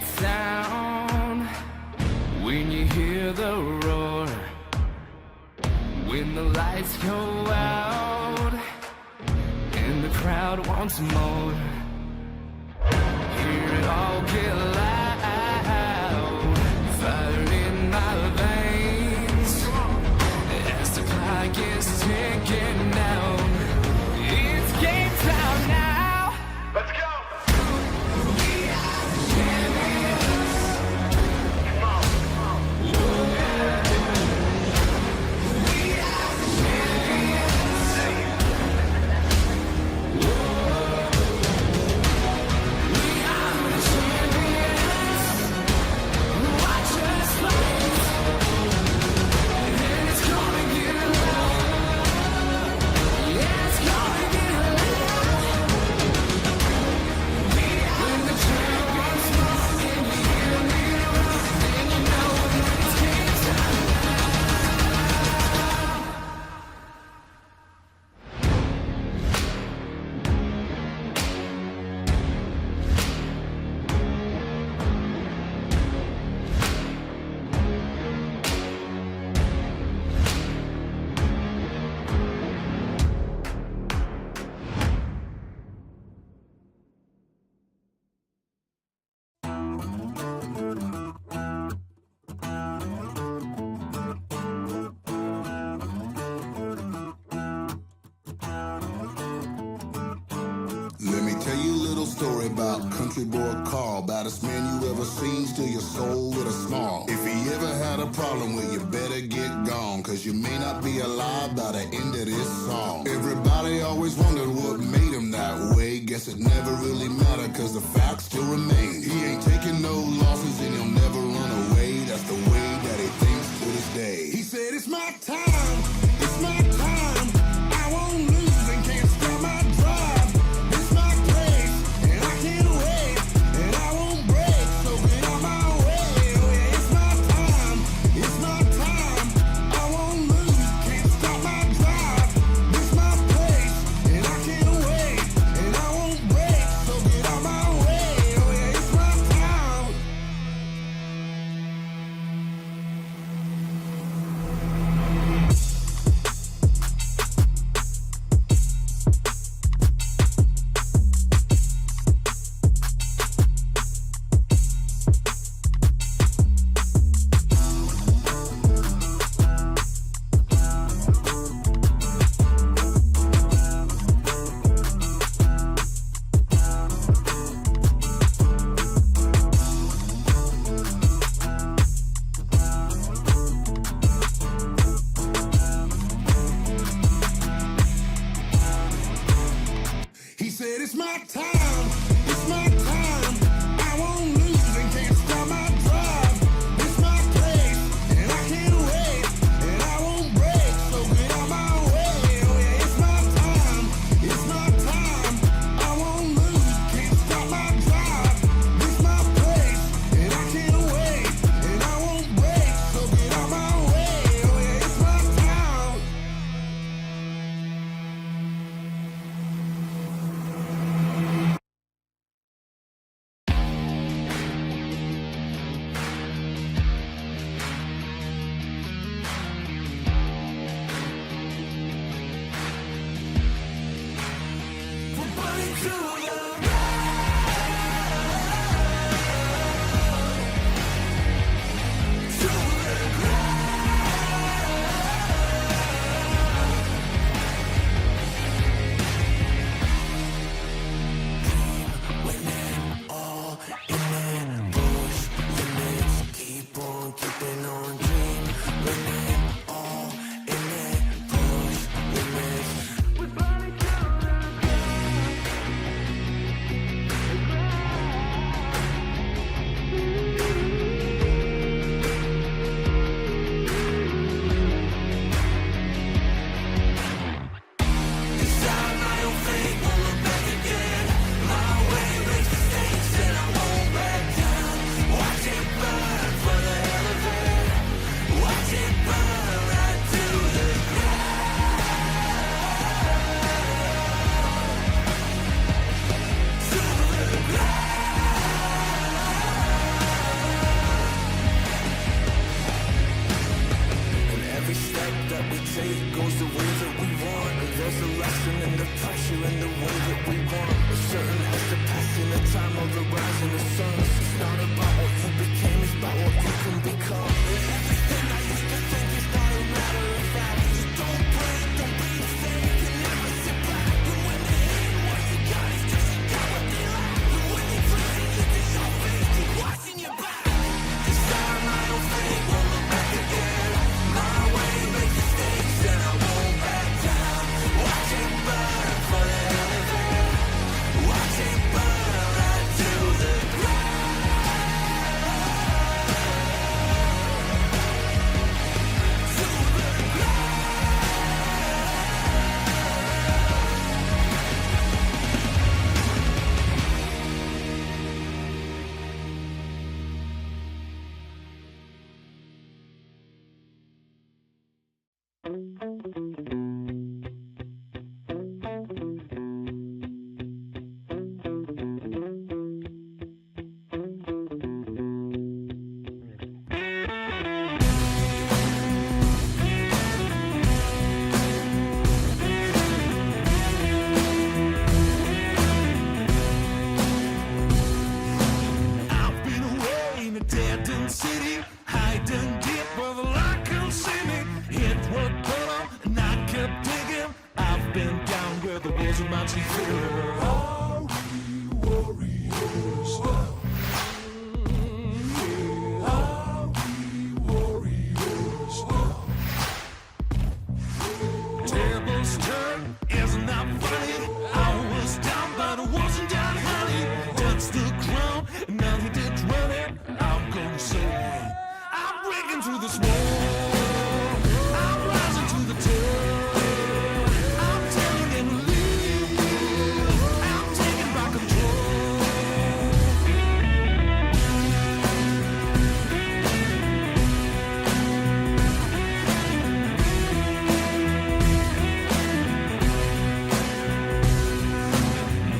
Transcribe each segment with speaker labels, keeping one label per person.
Speaker 1: that sound when you hear the roar, when the lights go out and the crowd wants more. Hear it all get loud, fire in my veins as the clock is ticking down. It's game time now. Let's go. We are the champions. Come on, come on. Yeah. We are the champions. We are the champions. Watch us fight, and it's gonna get loud. Yeah, it's gonna get loud. When the champions walk and you hear me rock, then you know that it's game time.
Speaker 2: Let me tell you a little story about country boy Carl, baddest man you ever seen, still your soul with a smile. If he ever had a problem with you, better get gone, cause you may not be alive by the end of this song. Everybody always wondered what made him that way. Guess it never really mattered, cause the facts still remain. He ain't taking no losses and he'll never run away. That's the way that he thinks to this day. He said, it's my time, it's my time. I won't lose and can't stop my drive. It's my place, and I can't wait, and I won't break, so get on my way. Oh yeah, it's my time, it's my time. I won't lose, can't stop my drive. It's my place, and I can't wait, and I won't break, so get on my way. Oh yeah, it's my time.
Speaker 1: say it goes the way that we want. There's a lesson in the pressure and the way that we want. A certain has to pass in the time of the rise of the sun. It's not about what you became, it's about what you can become. Everything I used to think is not a matter of fact. Just don't break, don't be fake, and never sit back. And when they hate what you got, it's just you got what they lack. And when you try to look at your face, keep watching your back. This time I don't think we'll look back again. My way, make mistakes, and I won't back down. Watch it burn for the hell of it. Watch it burn right to the ground. To the ground. I've been away in a dead end city, hiding deep where the light can see me. Hit what bottom and I kept digging. I've been down where the walls of my teeth feel. Are we warriors now? Are we warriors now? Tables turn, isn't that funny? I was down but I wasn't down, honey. Touched the ground, and now he did run it. I'm gonna say, I'm breaking through this wall. I'm rising to the top. I'm telling him to leave. I'm taking back control.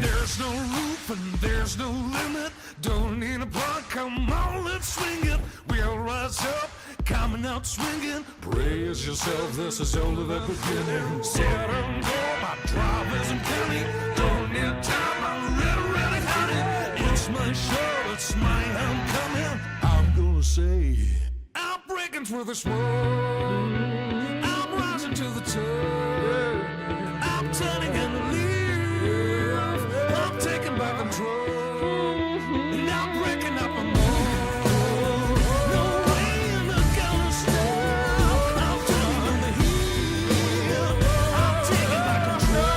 Speaker 1: There's no roof and there's no limit. Don't need a plug, come on, let's swing it. We'll rise up, coming out swinging. Brace yourself, this is only the beginning. Set and go, my drive isn't counting. Don't need time, I'm ready, honey. It's my show, it's my homecoming. I'm gonna say, I'm breaking through this wall. I'm rising to the top. I'm turning in the leaf. I'm taking back control. And I'm breaking up a mold. No way I'm not gonna stop. I'm turning the heat. I'm taking back control.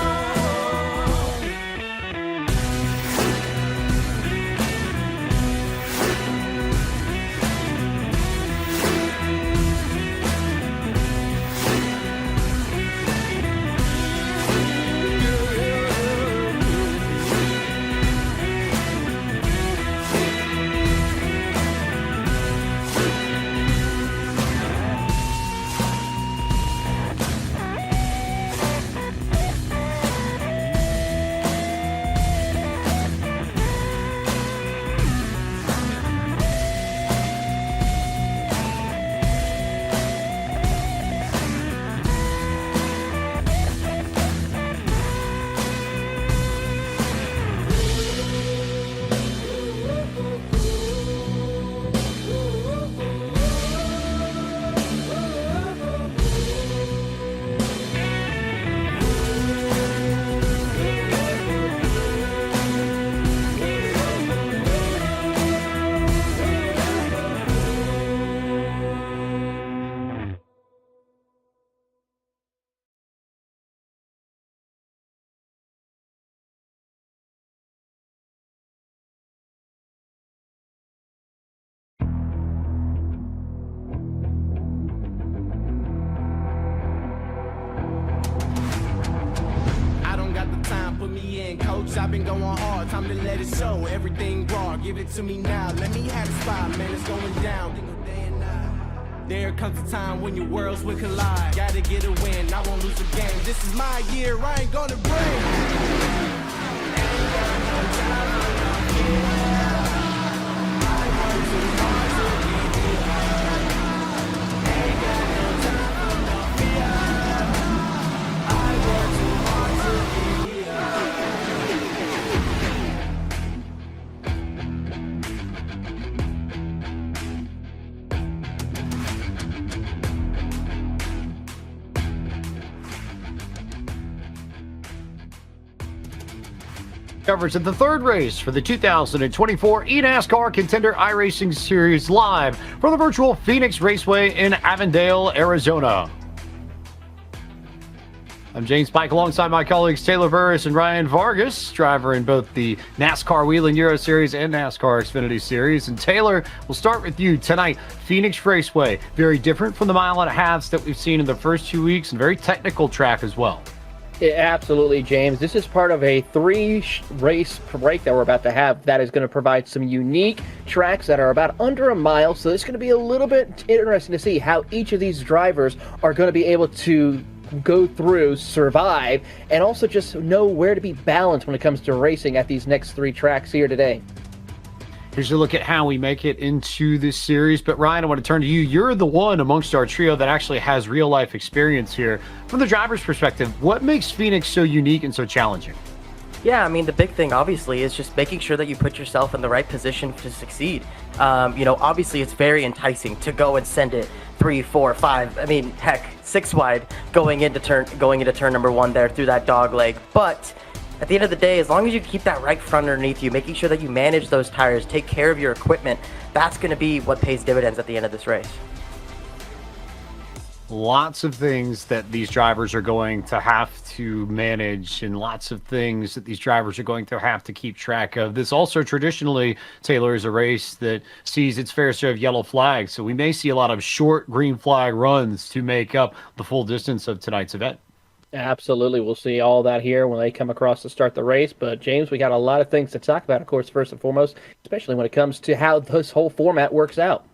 Speaker 1: Coach, I've been going hard, time to let it show. Everything raw, give it to me now. Let me have the spot, man, it's going down. Day and night. There comes a time when your worlds will collide. Gotta get a win, I won't lose a game. This is my year, I ain't gonna break. Ain't got no time for no fear.
Speaker 3: Coverage of the third race for the 2024 eNASCAR Contender iRacing Series live from the virtual Phoenix Raceway in Avondale, Arizona. I'm James Pike alongside my colleagues Taylor Burris and Ryan Vargas, driver in both the NASCAR Whelen Euro Series and NASCAR Xfinity Series. And Taylor, we'll start with you tonight. Phoenix Raceway, very different from the mile and a halves that we've seen in the first 2 weeks, and very technical track as well.
Speaker 4: Yeah, absolutely, James. This is part of a three-race break that we're about to have that is going to provide some unique tracks that are about under a mile. So it's going to be a little bit interesting to see how each of these drivers are going to be able to go through, survive, and also just know where to be balanced when it comes to racing at these next three tracks here today.
Speaker 3: Here's a look at how we make it into this series. But Ryan, I want to turn to you. You're the one amongst our trio that actually has real life experience here. From the driver's perspective, what makes Phoenix so unique and so challenging?
Speaker 5: Yeah, I mean, the big thing, obviously, is just making sure that you put yourself in the right position to succeed. Obviously, it's very enticing to go and send it 3, 4, 5, I mean, heck, 6 wide going into turn number 1 there through that dog leg. But at the end of the day, as long as you keep that right front underneath you, making sure that you manage those tires, take care of your equipment, that's going to be what pays dividends at the end of this race.
Speaker 3: Lots of things that these drivers are going to have to manage, and lots of things that these drivers are going to have to keep track of. This also traditionally, Taylor, is a race that sees its fair share of yellow flags, so we may see a lot of short green flag runs to make up the full distance of tonight's event.
Speaker 4: Absolutely. We'll see all that here when they come across to start the race. But, James, we got a lot of things to talk about, of course, first and foremost, especially when it comes to how this whole format works out.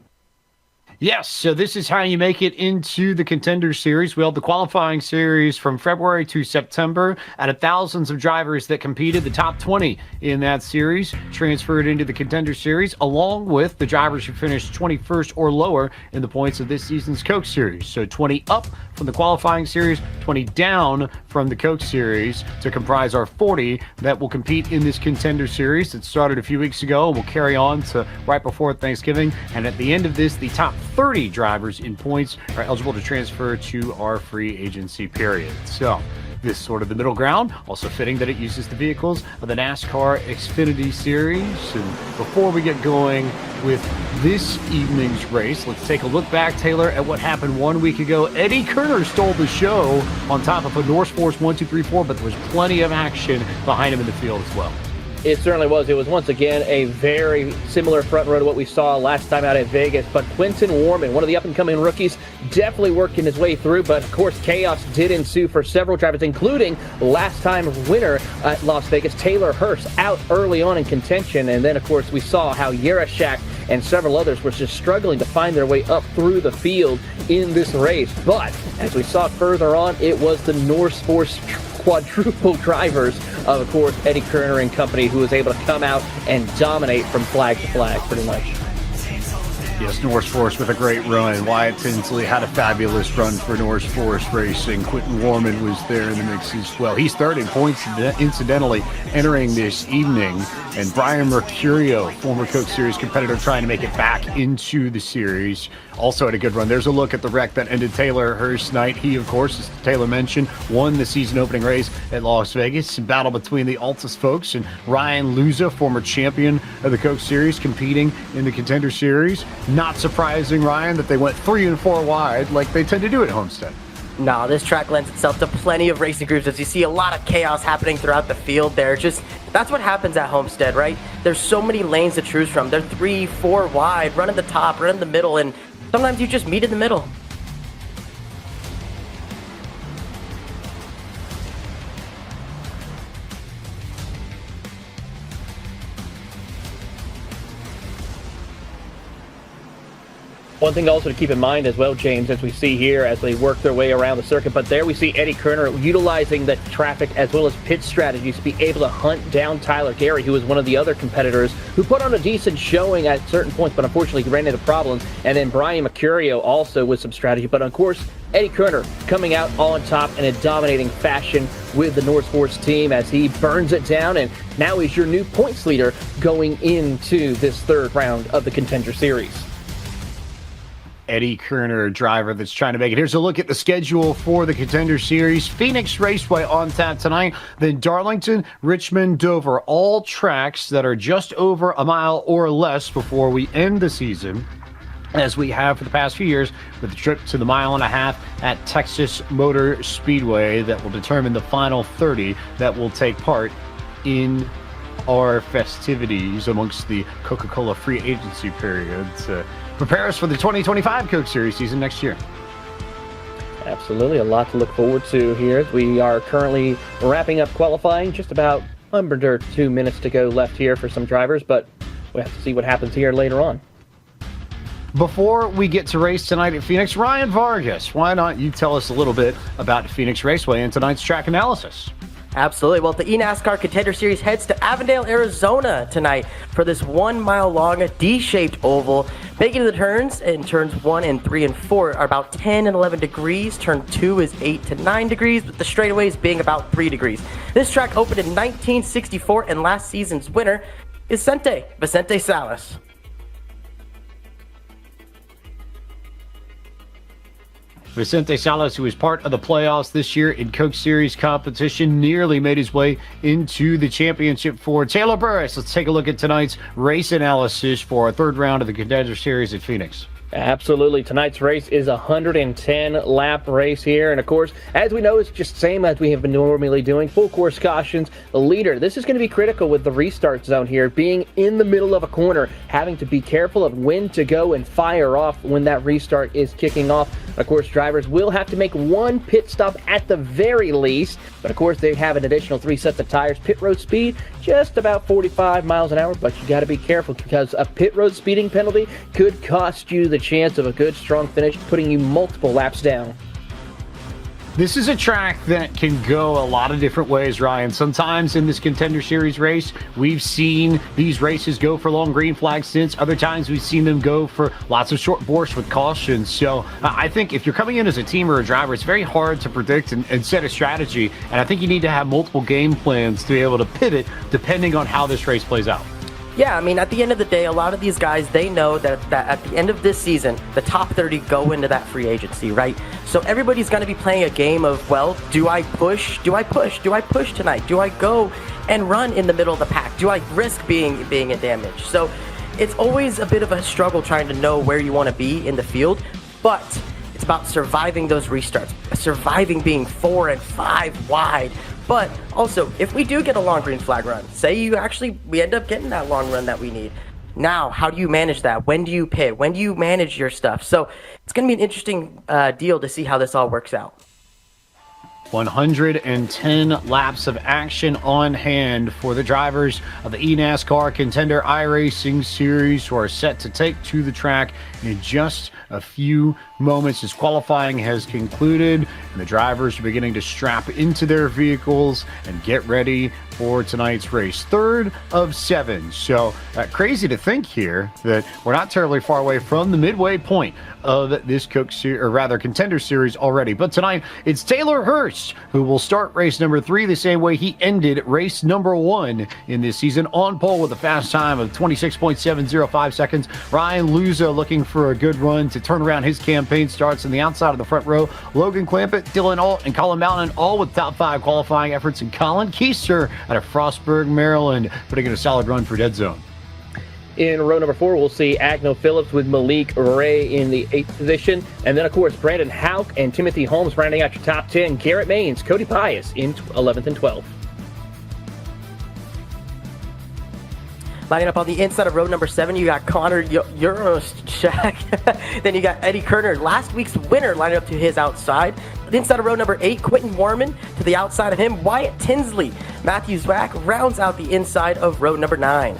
Speaker 3: Yes, so this is how you make it into the Contender Series. We held the qualifying series from February to September. Out of thousands of drivers that competed, the top 20 in that series transferred into the Contender Series, along with the drivers who finished 21st or lower in the points of this season's Coke Series. So 20 up from the qualifying series, 20 down from the Coke Series to comprise our 40 that will compete in this Contender Series that started a few weeks ago and will carry on to right before Thanksgiving. And at the end of this, the top 30 drivers in points are eligible to transfer to our free agency period. So this is sort of the middle ground, also fitting that it uses the vehicles of the NASCAR Xfinity Series. And before we get going with this evening's race, let's take a look back, Taylor, at what happened 1 week ago. Eddie Kerner stole the show on top of a North Force 1, 2, 3, 4, but there was plenty of action behind him in the field as well.
Speaker 4: It certainly was. It was once again a very similar front row to what we saw last time out at Vegas. But Quentin Warman, one of the up-and-coming rookies, definitely working his way through. But, of course, chaos did ensue for several drivers, including last-time winner at Las Vegas, Taylor Hurst, out early on in contention. And then, of course, we saw how Yarashak and several others were just struggling to find their way up through the field in this race. But, as we saw further on, it was the North Force quadruple drivers of course, Eddie Kerner and company, who was able to come out and dominate from flag to flag, pretty much.
Speaker 3: Yes, North Force with a great run. Wyatt Tinsley had a fabulous run for North Force Racing. Quentin Warman was there in the mix as well. He's third in points, incidentally, entering this evening. And Brian Mercurio, former Coke Series competitor, trying to make it back into the series, also had a good run. There's a look at the wreck that ended Taylor Hurst's night. He, of course, as Taylor mentioned, won the season opening race at Las Vegas. A battle between the Altus folks and Ryan Luza, former champion of the Coke Series, competing in the Contender Series. Not surprising, Ryan, that they went 3 and 4 wide like they tend to do at Homestead.
Speaker 5: No, this track lends itself to plenty of racing groups, as you see a lot of chaos happening throughout the field there. That's what happens at Homestead, right? There's so many lanes to choose from. They're 3, 4 wide, run in the top, run in the middle, and sometimes you just meet in the middle.
Speaker 4: One thing also to keep in mind as well, James, as we see here as they work their way around the circuit, but there we see Eddie Kerner utilizing the traffic as well as pit strategies to be able to hunt down Tyler Gary, who was one of the other competitors who put on a decent showing at certain points, but unfortunately ran into problems. And then Brian Mercurio also with some strategy. But of course, Eddie Kerner coming out on top in a dominating fashion with the North Force team as he burns it down, and now he's your new points leader going into this third round of the Contender Series.
Speaker 3: Eddie Kerner, a driver that's trying to make it. Here's a look at the schedule for the Contender Series. Phoenix Raceway on tap tonight, then Darlington, Richmond, Dover, all tracks that are just over a mile or less before we end the season, as we have for the past few years, with the trip to the 1.5 miles at Texas Motor Speedway that will determine the final 30 that will take part in our festivities amongst the Coca-Cola free agency period to prepare us for the 2025 Coke Series season next year.
Speaker 4: Absolutely, a lot to look forward to here. We are currently wrapping up qualifying, just about under 2 minutes to go left here for some drivers, but we have to see what happens here later on.
Speaker 3: Before we get to race tonight at Phoenix, Ryan Vargas, why not you tell us a little bit about Phoenix Raceway and tonight's track analysis?
Speaker 5: Absolutely. Well, the eNASCAR Contender Series heads to Avondale, Arizona tonight for this 1 mile long D-shaped oval. Making the turns in turns 1 and 3 and 4 are about 10 and 11 degrees. Turn 2 is 8 to 9 degrees, with the straightaways being about 3 degrees. This track opened in 1964, and last season's winner is Vicente Salas.
Speaker 3: Vicente Salas, who was part of the playoffs this year in Coke Series competition, nearly made his way into the championship for Taylor Burris. Let's take a look at tonight's race analysis for our third round of the Contender Series at Phoenix.
Speaker 4: Absolutely. Tonight's race is a 110-lap race here. And, of course, as we know, it's just the same as we have been normally doing. Full course cautions. The leader, this is going to be critical with the restart zone here, being in the middle of a corner, having to be careful of when to go and fire off when that restart is kicking off. Of course, drivers will have to make one pit stop at the very least. But, of course, they have an additional 3 sets of tires. Pit road speed, just about 45 miles an hour. But you got to be careful, because a pit road speeding penalty could cost you the chance of a good, strong finish, putting you multiple laps down.
Speaker 3: This is a track that can go a lot of different ways, Ryan. Sometimes in this Contender Series race, we've seen these races go for long green flag stints. Other times we've seen them go for lots of short bursts with caution. So I think if you're coming in as a team or a driver, it's very hard to predict and set a strategy. And I think you need to have multiple game plans to be able to pivot depending on how this race plays out.
Speaker 5: Yeah, I mean, at the end of the day, a lot of these guys, they know that at the end of this season, the top 30 go into that free agency, right? So everybody's going to be playing a game of, well, do I push? Do I push? Do I push tonight? Do I go and run in the middle of the pack? Do I risk being damaged? So it's always a bit of a struggle trying to know where you want to be in the field, but it's about surviving those restarts, surviving being 4 and 5 wide. But also, if we do get a long green flag run, say we end up getting that long run that we need. Now, how do you manage that? When do you pit? When do you manage your stuff? So it's going to be an interesting deal to see how this all works out.
Speaker 3: 110 laps of action on hand for the drivers of the eNASCAR Contender iRacing Series, who are set to take to the track in just a few moments as qualifying has concluded and the drivers are beginning to strap into their vehicles and get ready for tonight's race. 3rd of 7. So crazy to think here that we're not terribly far away from the midway point of this Contender Series already. But tonight it's Taylor Hurst who will start race number 3 the same way he ended race number 1 in this season, on pole with a fast time of 26.705 seconds. Ryan Luza looking for a good run to turn around his campaign. Starts on the outside of the front row. Logan Clampett, Dylan Alt, and Colin Mountain, all with top 5 qualifying efforts. And Colin Keister out of Frostburg, Maryland, putting in a solid run for Dead Zone.
Speaker 4: In row number 4, we'll see Agno Phillips with Malik Ray in the 8th position. And then, of course, Brandon Houck and Timothy Holmes rounding out your top 10. Garrett Maines, Cody Pius in 11th and 12th.
Speaker 5: Lining up on the inside of row number 7, you got Connor Euroshak. Then you got Eddie Kerner, last week's winner, lining up to his outside. Inside of row number 8, Quentin Warman. To the outside of him, Wyatt Tinsley. Matthew Zwack rounds out the inside of row number 9.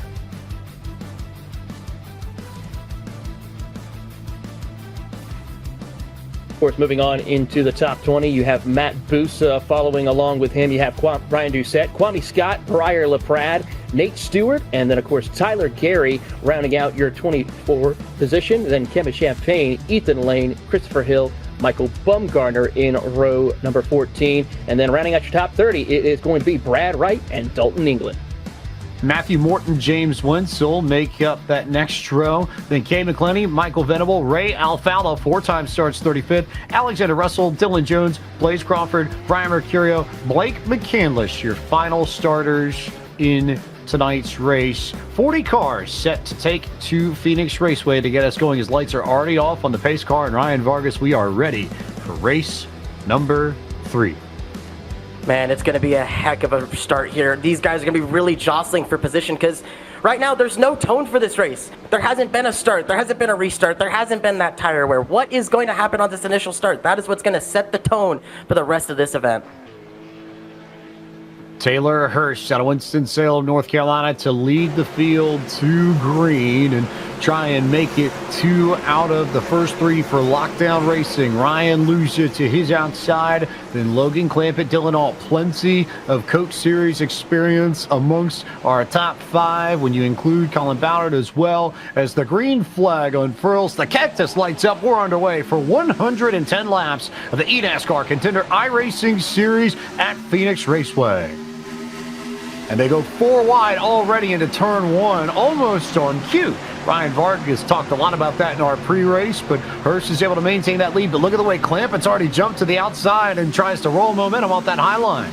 Speaker 4: Of course, moving on into the top 20, you have Matt Busa following along with him. You have Ryan Doucette, Kwame Scott, Briar LaPrade, Nate Stewart, and then, of course, Tyler Gary rounding out your 24 position. Then Kevin Champagne, Ethan Lane, Christopher Hill, Michael Bumgarner in row number 14. And then rounding out your top 30, it is going to be Brad Wright and Dalton England.
Speaker 3: Matthew Morton, James Wenzel make up that next row. Then Kay McClenny, Michael Venable, Ray Alfalo, 4-time starts 35th. Alexander Russell, Dylan Jones, Blaze Crawford, Brian Mercurio, Blake McCandless, your final starters in tonight's race. 40 cars set to take to Phoenix Raceway to get us going as lights are already off on the pace car. And Ryan Vargas, we are ready for race number 3.
Speaker 5: Man, it's going to be a heck of a start here. These guys are going to be really jostling for position because right now there's no tone for this race. There hasn't been a start. There hasn't been a restart. There hasn't been that tire wear. What is going to happen on this initial start? That is what's going to set the tone for the rest of this event.
Speaker 3: Taylor Hurst out of Winston-Salem, North Carolina, to lead the field to green and try and make it 2 out of the first 3 for Lockdown Racing. Ryan Lucia to his outside, then Logan Clampett, Dylan Alt. Plenty of Coke Series experience amongst our top 5 when you include Colin Ballard as well. As the green flag unfurls, the cactus lights up. We're underway for 110 laps of the eNASCAR Contender iRacing Series at Phoenix Raceway. And they go 4 wide already into turn 1, almost on cue. Ryan Vargas talked a lot about that in our pre-race, but Hurst is able to maintain that lead. But look at the way Clampett's already jumped to the outside and tries to roll momentum off that high line.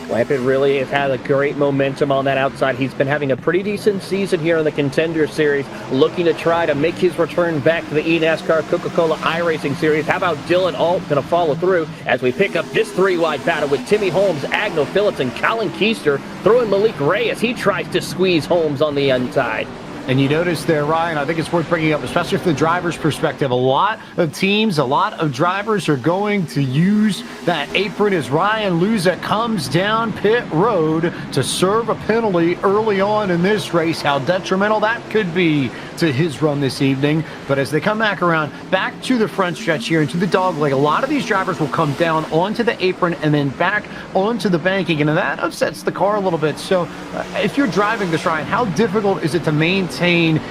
Speaker 4: Clampett really has had a great momentum on that outside. He's been having a pretty decent season here in the Contender Series, looking to try to make his return back to the eNASCAR Coca-Cola iRacing Series. How about Dylan Alt going to follow through as we pick up this 3-wide battle with Timmy Holmes, Agno Phillips, and Colin Keister throwing Malik Ray as he tries to squeeze Holmes on the inside.
Speaker 3: And you notice there, Ryan, I think it's worth bringing up, especially from the driver's perspective. A lot of teams, a lot of drivers are going to use that apron as Ryan Luza comes down pit road to serve a penalty early on in this race. How detrimental that could be to his run this evening. But as they come back around, back to the front stretch here into the dogleg, a lot of these drivers will come down onto the apron and then back onto the banking, and that upsets the car a little bit. So if you're driving this, Ryan, how difficult is it to maintain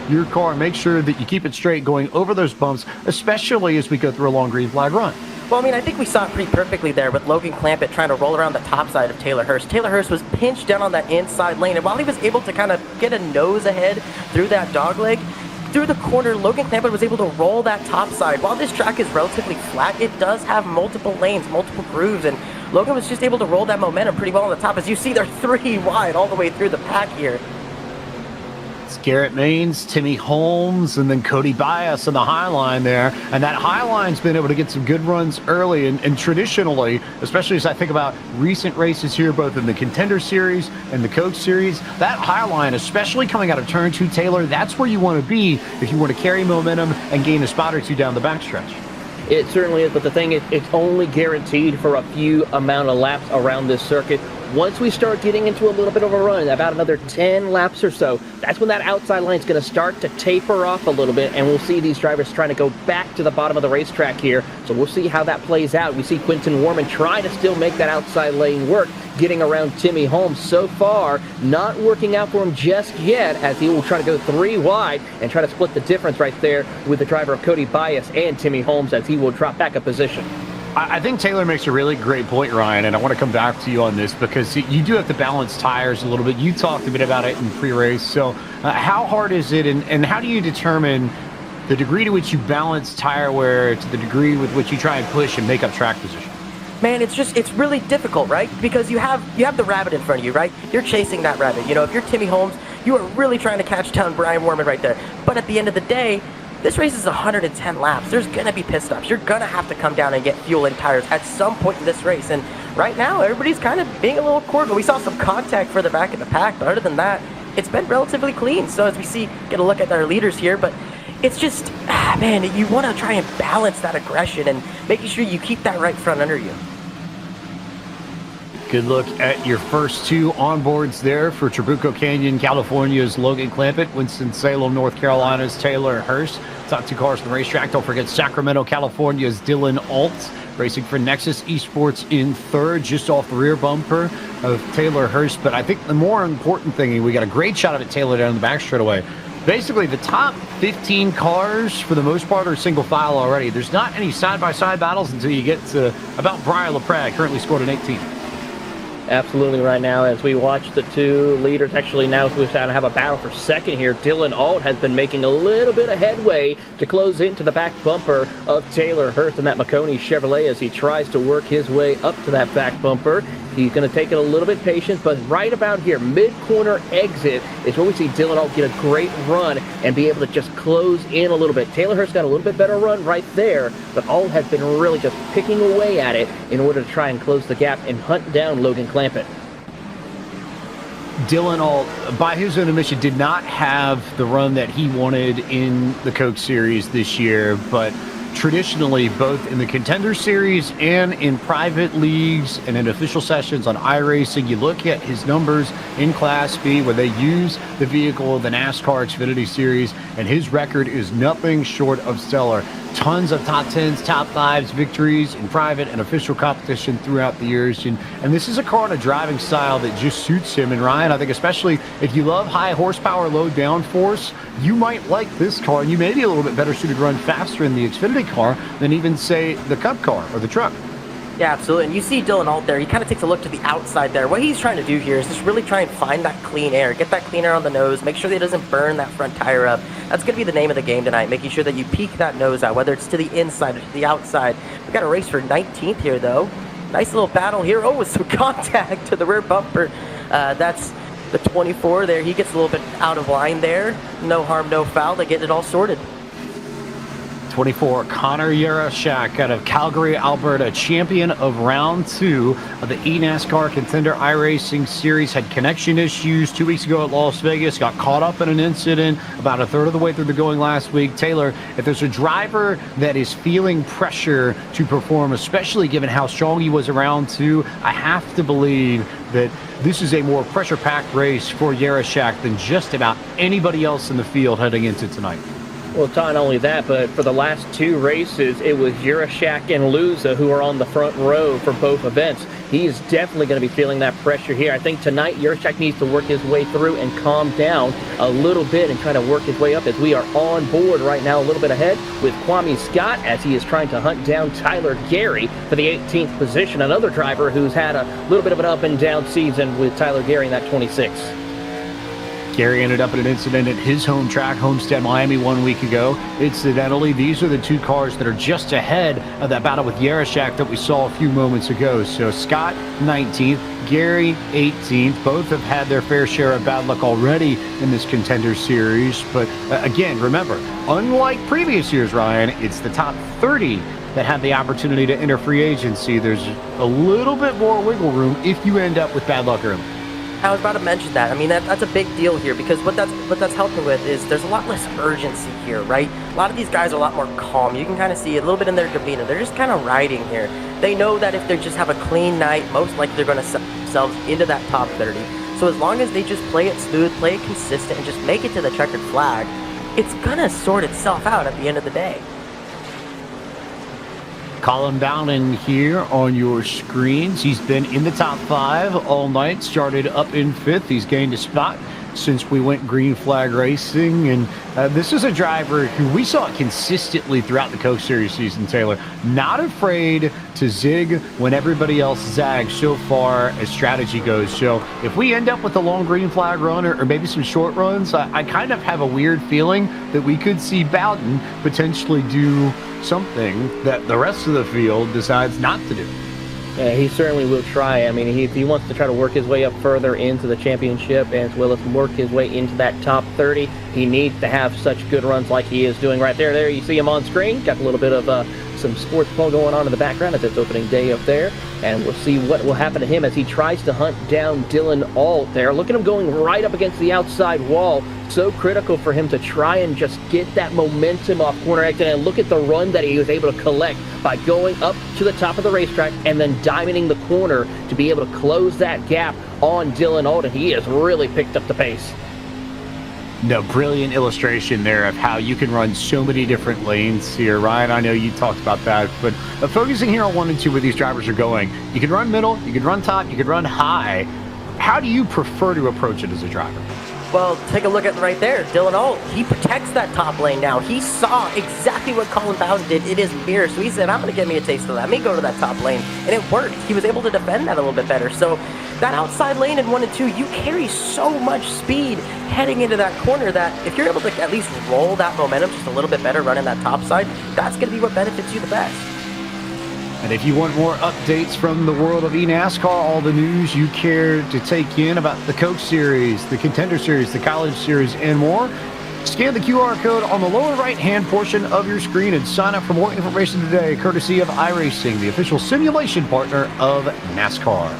Speaker 3: your car and make sure that you keep it straight going over those bumps, especially as we go through a long green flag run?
Speaker 5: Well, I mean, I think we saw it pretty perfectly there with Logan Clampett trying to roll around the top side of Taylor Hurst. Taylor Hurst was pinched down on that inside lane, and while he was able to kind of get a nose ahead through that dogleg, through the corner, Logan Clampett was able to roll that top side. While this track is relatively flat, it does have multiple lanes, multiple grooves, and Logan was just able to roll that momentum pretty well on the top. As you see, they're 3 wide all the way through the pack here.
Speaker 3: It's Garrett Maines, Timmy Holmes, and then Cody Bias on the high line there. And that high line's been able to get some good runs early. And traditionally, especially as I think about recent races here, both in the Contender Series and the Coke Series, that high line, especially coming out of turn 2, Taylor, that's where you want to be if you want to carry momentum and gain a spot or 2 down the backstretch.
Speaker 4: It certainly is, but the thing is, it's only guaranteed for a few amount of laps around this circuit. Once we start getting into a little bit of a run, about another 10 laps or so, that's when that outside line is going to start to taper off a little bit, and we'll see these drivers trying to go back to the bottom of the racetrack here. So we'll see how that plays out. We see Quinton Warman trying to still make that outside lane work, getting around Timmy Holmes. So far, not working out for him just yet, as he will try to go 3 wide and try to split the difference right there with the driver of Cody Bias and Timmy Holmes, as he will drop back a position.
Speaker 3: I think Taylor makes a really great point, Ryan, and I want to come back to you on this because you do have to balance tires a little bit. You talked a bit about it in pre-race. So how hard is it, and how do you determine the degree to which you balance tire wear to the degree with which you try and push and make up track position?
Speaker 5: Man, it's really difficult, right? Because you have the rabbit in front of you, right? You're chasing that rabbit. You know, if you're Timmy Holmes, you are really trying to catch down Brian Warman right there. But at the end of the day, this race is 110 laps. There's going to be pit stops. You're going to have to come down and get fuel and tires at some point in this race. And right now, everybody's kind of being a little cordial. We saw some contact further back in the pack, but other than that, it's been relatively clean. So as we see, get a look at our leaders here, but it's just, man, you want to try and balance that aggression and making sure you keep that right front under you.
Speaker 3: Good look at your first 2 onboards there for Trabuco Canyon, California's Logan Clampett, Winston-Salem, North Carolina's Taylor Hurst. Top 2 cars on the racetrack. Don't forget Sacramento, California's Dylan Alt, racing for Nexus Esports in 3rd, just off the rear bumper of Taylor Hurst. But I think the more important thing, we got a great shot of it, Taylor, down the back straightaway. Basically, the top 15 cars, for the most part, are single file already. There's not any side-by-side battles until you get to about Brian LaPrade, currently scored an 18th.
Speaker 4: Absolutely. Right now, as we watch the two leaders, actually now we've had to have a battle for second here. Dylan Alt has been making a little bit of headway to close into the back bumper of Taylor Hurst and that McConey Chevrolet as he tries to work his way up to that back bumper. He's going to take it a little bit patient, but right about here, mid-corner exit is where we see Dylan Alt get a great run and be able to just close in a little bit. Taylor Hurst got a little bit better run right there, but Alt has been really just picking away at it in order to try and close the gap and hunt down Logan Clampett.
Speaker 3: Dylan Alt, by his own admission, did not have the run that he wanted in the Coke Series this year, but traditionally, both in the Contender Series and in private leagues and in official sessions on iRacing, you look at his numbers in Class B where they use the vehicle of the NASCAR Xfinity Series, and his record is nothing short of stellar. Tons of top 10s, top 5s, victories in private and official competition throughout the years. And this is a car and a driving style that just suits him. And Ryan, I think especially if you love high horsepower, low downforce, you might like this car. And you may be a little bit better suited to run faster in the Xfinity car than even, say, the Cup car or the truck.
Speaker 5: Yeah, absolutely. And you see Dylan Alt there. He kind of takes a look to the outside there. What he's trying to do here is just really try and find that clean air. Get that clean air on the nose. Make sure that it doesn't burn that front tire up. That's going to be the name of the game tonight, making sure that you peek that nose out, whether it's to the inside or to the outside. We've got a race for 19th here, though. Nice little battle here. Oh, with some contact to the rear bumper. That's the 24 there. He gets a little bit out of line there. No harm, no foul. They get it all sorted.
Speaker 3: 24, Connor Yarashak out of Calgary, Alberta, champion of round 2 of the eNASCAR Contender iRacing Series. Had connection issues 2 weeks ago at Las Vegas, got caught up in an incident about a third of the way through the going last week. Taylor, if there's a driver that is feeling pressure to perform, especially given how strong he was around 2, I have to believe that this is a more pressure-packed race for Yarashak than just about anybody else in the field heading into tonight.
Speaker 4: Well, not only that, but for the last 2 races, it was Yarashak and Luza who are on the front row for both events. He is definitely going to be feeling that pressure here. I think tonight Yarashak needs to work his way through and calm down a little bit and try to work his way up as we are on board right now a little bit ahead with Kwame Scott as he is trying to hunt down Tyler Gary for the 18th position. Another driver who's had a little bit of an up and down season with Tyler Gary in that 26.
Speaker 3: Gary ended up in an incident at his home track, Homestead, Miami, 1 week ago. Incidentally, these are the 2 cars that are just ahead of that battle with Yarashak that we saw a few moments ago. So Scott, 19th, Gary, 18th. Both have had their fair share of bad luck already in this Contender Series. But again, remember, unlike previous years, Ryan, it's the top 30 that have the opportunity to enter free agency. There's a little bit more wiggle room if you end up with bad luck early.
Speaker 5: I was about to mention that. I mean, that's a big deal here because what that's helping with is there's a lot less urgency here, right? A lot of these guys are a lot more calm. You can kind of see a little bit in their demeanor. They're just kind of riding here. They know that if they just have a clean night, most likely they're going to set themselves into that top 30. So as long as they just play it smooth, play it consistent, and just make it to the checkered flag, it's going to sort itself out at the end of the day.
Speaker 3: Colin Bowden here on your screens. He's been in the top 5 all night, started up in 5th. He's gained a spot since we went green flag racing. And this is a driver who we saw consistently throughout the Coke Series season, Taylor. Not afraid to zig when everybody else zags so far as strategy goes. So if we end up with a long green flag run or maybe some short runs, I kind of have a weird feeling that we could see Bowden potentially do something that the rest of the field decides not to do.
Speaker 4: Yeah, he certainly will try. I mean, if he wants to try to work his way up further into the championship as well as work his way into that top 30, he needs to have such good runs like he is doing right there. There you see him on screen. Got a little bit of some sports ball going on in the background as it's opening day up there. And we'll see what will happen to him as he tries to hunt down Dylan Alt there. Look at him going right up against the outside wall. So critical for him to try and just get that momentum off corner exit. And look at the run that he was able to collect by going up to the top of the racetrack and then diamonding the corner to be able to close that gap on Dylan Alt. And he has really picked up the pace.
Speaker 3: No, brilliant illustration there of how you can run so many different lanes here. Ryan, I know you talked about that, but focusing here on 1 and 2 where these drivers are going, you can run middle, you can run top, you can run high. How do you prefer to approach it as a driver?
Speaker 5: Well, take a look at right there. Dylan Alt, he protects that top lane now. He saw exactly what Colin Bowden did in his mirror, so he said, I'm going to get me a taste of that. Let me go to that top lane. And it worked. He was able to defend that a little bit better. So that outside lane in 1 and 2, you carry so much speed heading into that corner that if you're able to at least roll that momentum just a little bit better running that top side, that's going to be what benefits you the best.
Speaker 3: And if you want more updates from the world of eNASCAR, all the news you care to take in about the Coke Series, the Contender Series, the College Series, and more, scan the QR code on the lower right-hand portion of your screen and sign up for more information today, courtesy of iRacing, the official simulation partner of NASCAR.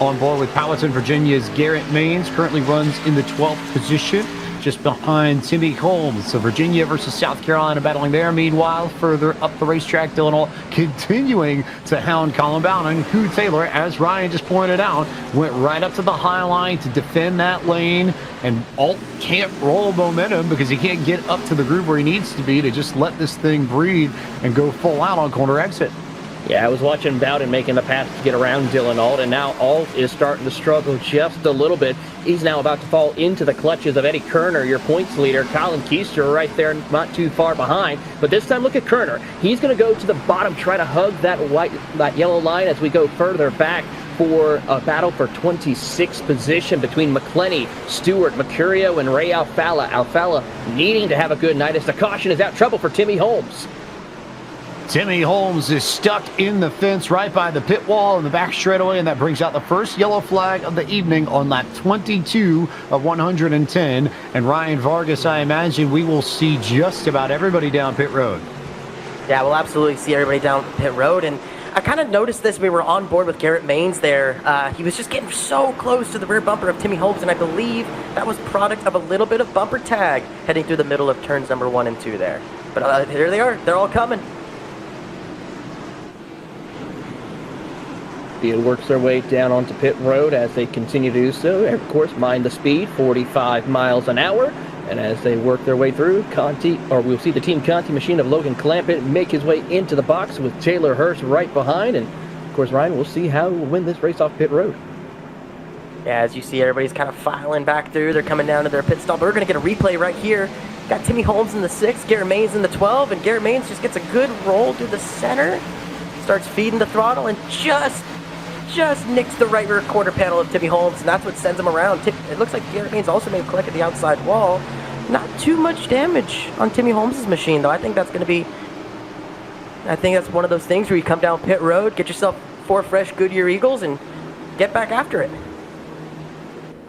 Speaker 3: On board with Powhatan, Virginia's Garrett Maines currently runs in the 12th position, just behind Timmy Holmes. So Virginia versus South Carolina battling there. Meanwhile, further up the racetrack, Dylan Alt continuing to hound Colin Bowden, who Taylor, as Ryan just pointed out, went right up to the high line to defend that lane. And Alt can't roll momentum because he can't get up to the groove where he needs to be to just let this thing breathe and go full out on corner exit.
Speaker 4: Yeah, I was watching Bowden making the pass to get around Dylan Alt, and now Alt is starting to struggle just a little bit. He's now about to fall into the clutches of Eddie Kerner, your points leader. Colin Keister right there, not too far behind. But this time, look at Kerner. He's going to go to the bottom, try to hug that yellow line as we go further back for a battle for 26th position between McClenny, Stewart, Mercurio, and Ray Alfala. Alfala needing to have a good night as the caution is out. Trouble for Timmy Holmes.
Speaker 3: Timmy Holmes is stuck in the fence right by the pit wall in the back straightaway, and that brings out the first yellow flag of the evening on lap 22 of 110. And Ryan Vargas, I imagine we will see just about everybody down pit road.
Speaker 5: Yeah, we'll absolutely see everybody down pit road. And I kind of noticed this. We were on board with Garrett Maines there. He was just getting so close to the rear bumper of Timmy Holmes, and I believe that was product of a little bit of bumper tag heading through the middle of turns number 1 and 2 there. But here they are. They're all coming.
Speaker 4: Field works their way down onto pit road as they continue to do so. Of course, mind the speed, 45 miles an hour. And as they work their way through, we'll see the Team Conti machine of Logan Clampett make his way into the box with Taylor Hurst right behind. And of course, Ryan, we'll see how we'll win this race off pit road.
Speaker 5: Yeah, as you see, everybody's kind of filing back through. They're coming down to their pit stop. We're going to get a replay right here. Got Timmy Holmes in the 6, Garrett Maines in the 12, and Garrett Maines just gets a good roll through the center. Starts feeding the throttle and just nicks the right rear quarter panel of Timmy Holmes, and that's what sends him around. It looks like Garrett Maines also may have collected the outside wall. Not too much damage on Timmy Holmes' machine, though. I think that's one of those things where you come down pit road, get yourself 4 fresh Goodyear Eagles, and get back after it.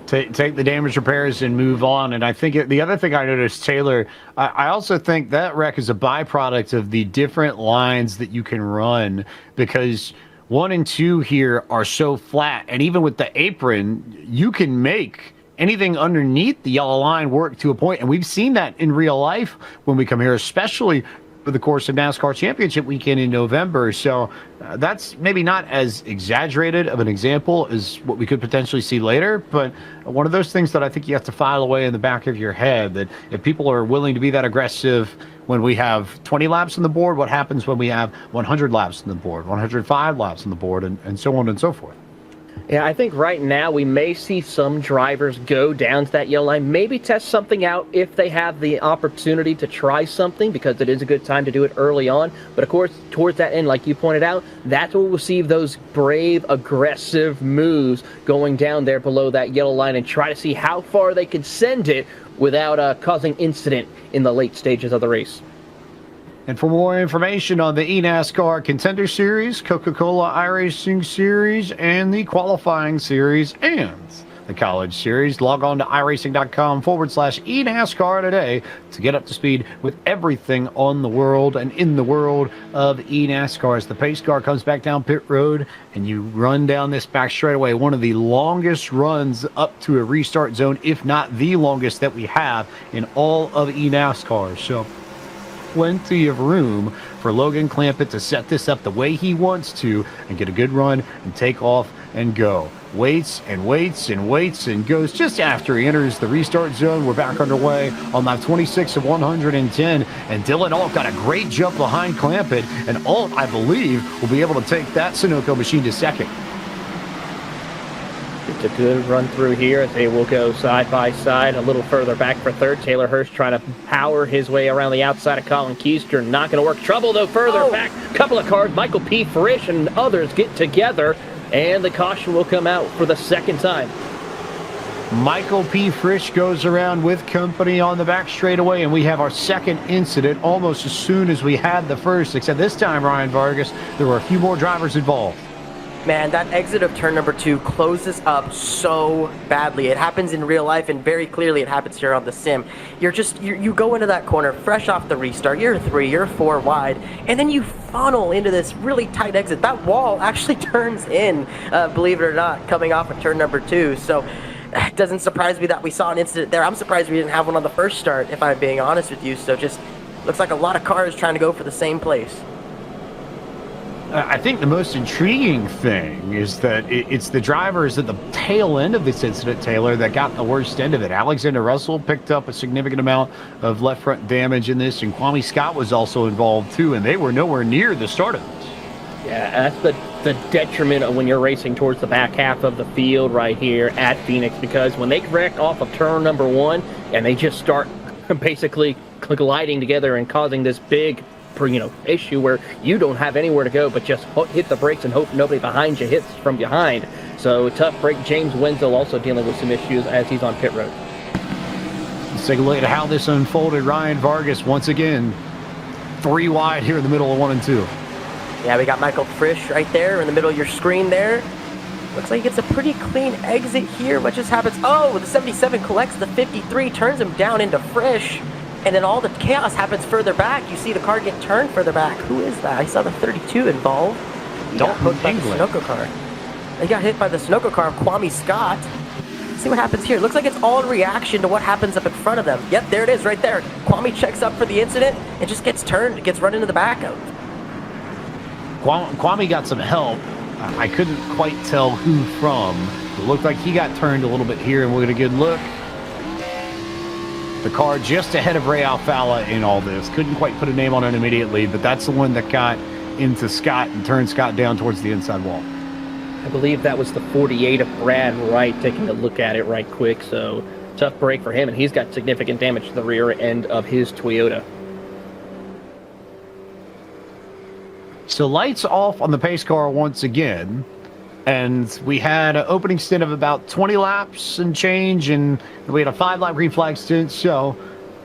Speaker 3: Take the damage repairs and move on. And I think the other thing I noticed, Taylor, I also think that wreck is a byproduct of the different lines that you can run, because 1 and 2 here are so flat, and even with the apron, you can make anything underneath the yellow line work to a point, and we've seen that in real life when we come here, especially for the course of NASCAR Championship weekend in November. So that's maybe not as exaggerated of an example as what we could potentially see later, but one of those things that I think you have to file away in the back of your head, that if people are willing to be that aggressive when we have 20 laps on the board, what happens when we have 100 laps on the board, 105 laps on the board, and so on and so forth.
Speaker 4: Yeah, I think right now we may see some drivers go down to that yellow line, maybe test something out if they have the opportunity to try something, because it is a good time to do it early on. But of course, towards that end, like you pointed out, that's where we'll see those brave, aggressive moves going down there below that yellow line and try to see how far they can send it without causing incident in the late stages of the race.
Speaker 3: And for more information on the eNASCAR Contender Series, Coca-Cola iRacing Series, and the Qualifying Series, and the College Series, log on to iRacing.com/eNASCAR today to get up to speed with everything on the world and in the world of eNASCAR. As the pace car comes back down pit road and you run down this back straightaway, one of the longest runs up to a restart zone, if not the longest that we have in all of eNASCAR. So plenty of room for Logan Clampett to set this up the way he wants to and get a good run and take off and go. Waits and waits and waits and goes just after he enters the restart zone. We're back underway on lap 26 of 110, and Dylan Alt got a great jump behind Clampett, and Alt, I believe, will be able to take that Sunoco machine to second.
Speaker 4: It's a good run through here as they will go side by side. A little further back for third. Taylor Hurst trying to power his way around the outside of Colin Keister. Not going to work. Trouble, though, further back. Couple of cars. Michael P. Frisch and others get together. and the caution will come out for the second time.
Speaker 3: Michael P. Frisch goes around with company on the back straightaway, and we have our second incident almost as soon as we had the first, except this time, Ryan Vargas, there were a few more drivers involved.
Speaker 5: Man, that exit of turn number 2 closes up so badly. It happens in real life, and very clearly it happens here on the sim. You go into that corner fresh off the restart. You're 3, you're 4 wide, and then you funnel into this really tight exit. That wall actually turns in, believe it or not, coming off of turn number 2. So it doesn't surprise me that we saw an incident there. I'm surprised we didn't have one on the first start, if I'm being honest with you. So just looks like a lot of cars trying to go for the same place.
Speaker 3: I think the most intriguing thing is that it's the drivers at the tail end of this incident, Taylor, that got the worst end of it. Alexander Russell picked up a significant amount of left front damage in this, and Kwame Scott was also involved too, and they were nowhere near the start of this.
Speaker 4: Yeah, that's the detriment of when you're racing towards the back half of the field right here at Phoenix, because when they wreck off of turn number 1 and they just start basically colliding together and causing this big issue where you don't have anywhere to go but just hit the brakes and hope nobody behind you hits from behind. So tough break. James Wenzel also dealing with some issues as he's on pit road.
Speaker 3: Let's take a look at how this unfolded. Ryan Vargas once again 3 wide here in the middle of 1 and 2.
Speaker 5: Yeah, we got Michael Frisch right there in the middle of your screen there. Looks like he gets a pretty clean exit here. What just happens? Oh, the 77 collects the 53, turns him down into Frisch. And then all the chaos happens further back. You see the car get turned further back. Who is that? I saw the 32 involved. He got hooked by the Sunoco car. He got hit by the Sunoco car of Kwame Scott. See what happens here. Looks like it's all in reaction to what happens up in front of them. Yep, there it is right there. Kwame checks up for the incident and just gets turned. Gets run into the back of.
Speaker 3: Kwame got some help. I couldn't quite tell who from. It looked like he got turned a little bit here, and we'll get a good look. The car just ahead of Ray Alfala in all this. Couldn't quite put a name on it immediately, but that's the one that got into Scott and turned Scott down towards the inside wall.
Speaker 4: I believe that was the 48 of Brad Wright, taking a look at it right quick. So tough break for him, and he's got significant damage to the rear end of his Toyota.
Speaker 3: So lights off on the pace car once again. And we had an opening stint of about 20 laps and change, and we had a 5-lap green flag stint. So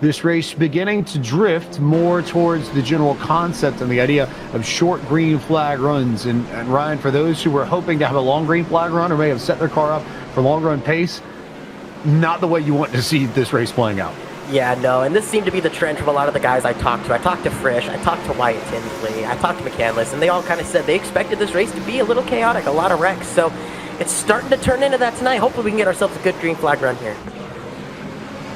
Speaker 3: this race beginning to drift more towards the general concept and the idea of short green flag runs. And Ryan, for those who were hoping to have a long green flag run or may have set their car up for long run pace, not the way you want to see this race playing out.
Speaker 5: Yeah, no, and this seemed to be the trend from a lot of the guys I talked to. I talked to Frisch, I talked to Wyatt Tinsley, I talked to McCandless, and they all kind of said they expected this race to be a little chaotic, a lot of wrecks. So it's starting to turn into that tonight. Hopefully we can get ourselves a good green flag run here.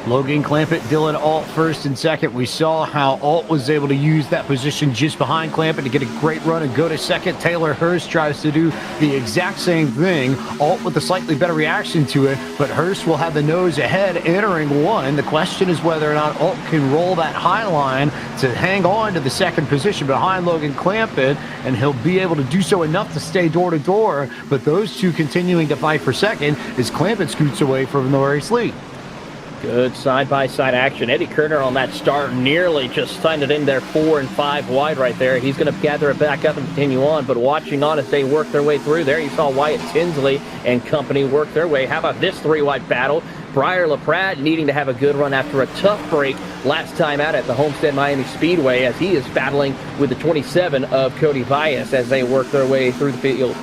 Speaker 3: Logan Clampett, Dylan Alt first and second. We saw how Alt was able to use that position just behind Clampett to get a great run and go to second. Taylor Hurst tries to do the exact same thing. Alt with a slightly better reaction to it, but Hurst will have the nose ahead entering 1. The question is whether or not Alt can roll that high line to hang on to the second position behind Logan Clampett, and he'll be able to do so enough to stay door to door. But those two continuing to fight for second as Clampett scoots away from the race lead.
Speaker 4: Good side-by-side action. Eddie Kerner on that start nearly just signed it in there 4 and 5 wide right there. He's going to gather it back up and continue on, but watching on as they work their way through there, you saw Wyatt Tinsley and company work their way. How about this 3-wide battle? Briar LaPratt needing to have a good run after a tough break last time out at the Homestead Miami Speedway, as he is battling with the 27 of Cody Bias as they work their way through the field.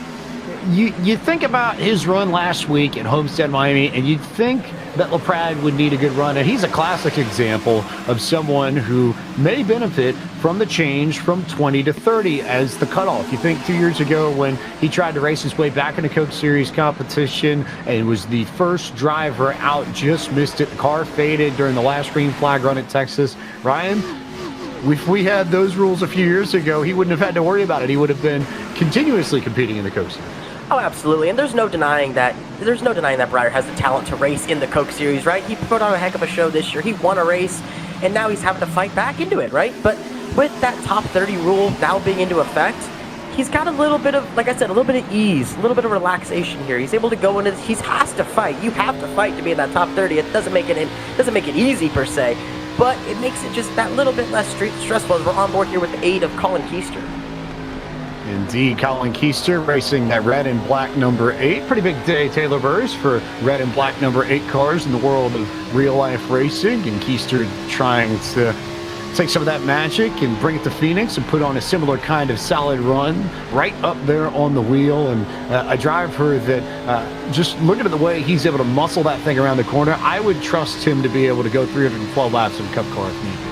Speaker 3: You think about his run last week at Homestead Miami, and you'd think that LaPrade would need a good run. And he's a classic example of someone who may benefit from the change from 20 to 30 as the cutoff. You think 2 years ago when he tried to race his way back into Coke Series competition and was the first driver out, just missed it. The car faded during the last green flag run at Texas. Ryan, if we had those rules a few years ago, he wouldn't have had to worry about it. He would have been continuously competing in the Coke Series.
Speaker 5: Oh, absolutely, and there's no denying that Briar has the talent to race in the Coke Series, right? He put on a heck of a show this year. He won a race, and now he's having to fight back into it, right? But with that top 30 rule now being into effect, he's got a little bit of, like I said, a little bit of ease, a little bit of relaxation here. He's able to go into this. He has to fight. You have to fight to be in that top 30. It doesn't make it easy per se, but it makes it just that little bit less stressful as we're on board here with the aid of Colin Keister.
Speaker 3: Indeed, Colin Keister racing that red and black number 8. Pretty big day, Taylor Burris, for red and black number 8 cars in the world of real-life racing. And Keister trying to take some of that magic and bring it to Phoenix and put on a similar kind of solid run right up there on the wheel. And a driver that, just looking at the way he's able to muscle that thing around the corner, I would trust him to be able to go 312 laps of a Cup car if need be.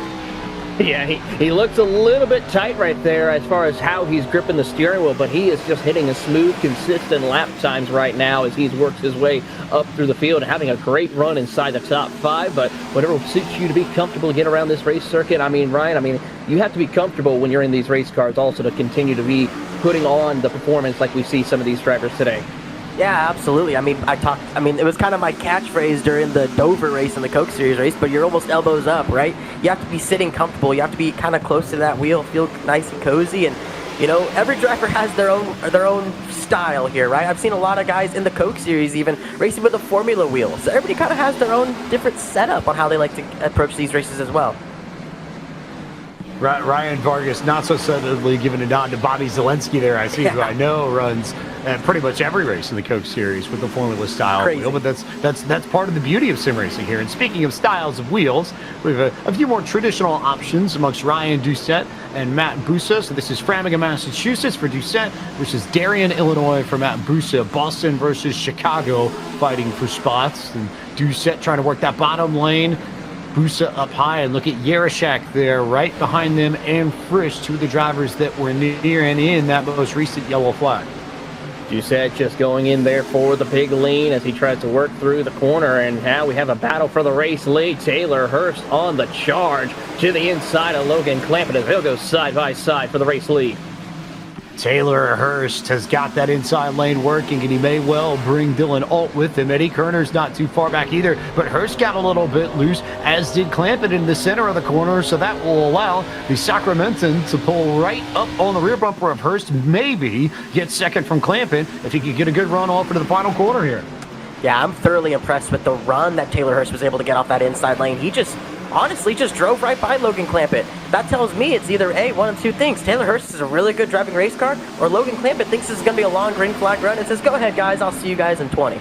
Speaker 4: Yeah, he looks a little bit tight right there as far as how he's gripping the steering wheel, but he is just hitting a smooth, consistent lap times right now as he's worked his way up through the field and having a great run inside the top 5. But whatever suits you to be comfortable to get around this race circuit, I mean, Ryan, you have to be comfortable when you're in these race cars also to continue to be putting on the performance like we see some of these drivers today.
Speaker 5: Yeah, absolutely. It was kind of my catchphrase during the Dover race and the Coke Series race, but you're almost elbows up, right? You have to be sitting comfortable. You have to be kind of close to that wheel, feel nice and cozy. And, every driver has their own style here, right? I've seen a lot of guys in the Coke Series even racing with a Formula wheel. So everybody kind of has their own different setup on how they like to approach these races as well.
Speaker 3: Ryan Vargas not so subtly giving a nod to Bobby Zelensky there. I see who I know runs pretty much every race in the Coke Series with the Formula style wheel. But that's part of the beauty of sim racing here. And speaking of styles of wheels, we have a few more traditional options amongst Ryan Doucette and Matt Bussa. So this is Framingham, Massachusetts for Doucette versus Darien, Illinois for Matt Bussa. Boston versus Chicago fighting for spots. And Doucette trying to work that bottom lane. Bussa up high, and look at Yarashak there right behind them, and Frisch, two of the drivers that were near and in that most recent yellow flag.
Speaker 4: Doucette just going in there for the big lean as he tries to work through the corner, and now we have a battle for the race lead. Taylor Hurst on the charge to the inside of Logan Clampett as they'll go side by side for the race lead.
Speaker 3: Taylor Hurst has got that inside lane working, and he may well bring Dylan Alt with him. Eddie Kerner's not too far back either, but Hurst got a little bit loose, as did Clampett in the center of the corner, so that will allow the Sacramentan to pull right up on the rear bumper of Hurst, maybe get second from Clampett if he could get a good run off into the final corner here.
Speaker 5: Yeah, I'm thoroughly impressed with the run that Taylor Hurst was able to get off that inside lane. He honestly just drove right by Logan Clampett. That tells me it's either one of two things. Taylor Hurst is a really good driving race car, or Logan Clampett thinks this is going to be a long green flag run and says, go ahead, guys, I'll see you guys in 20.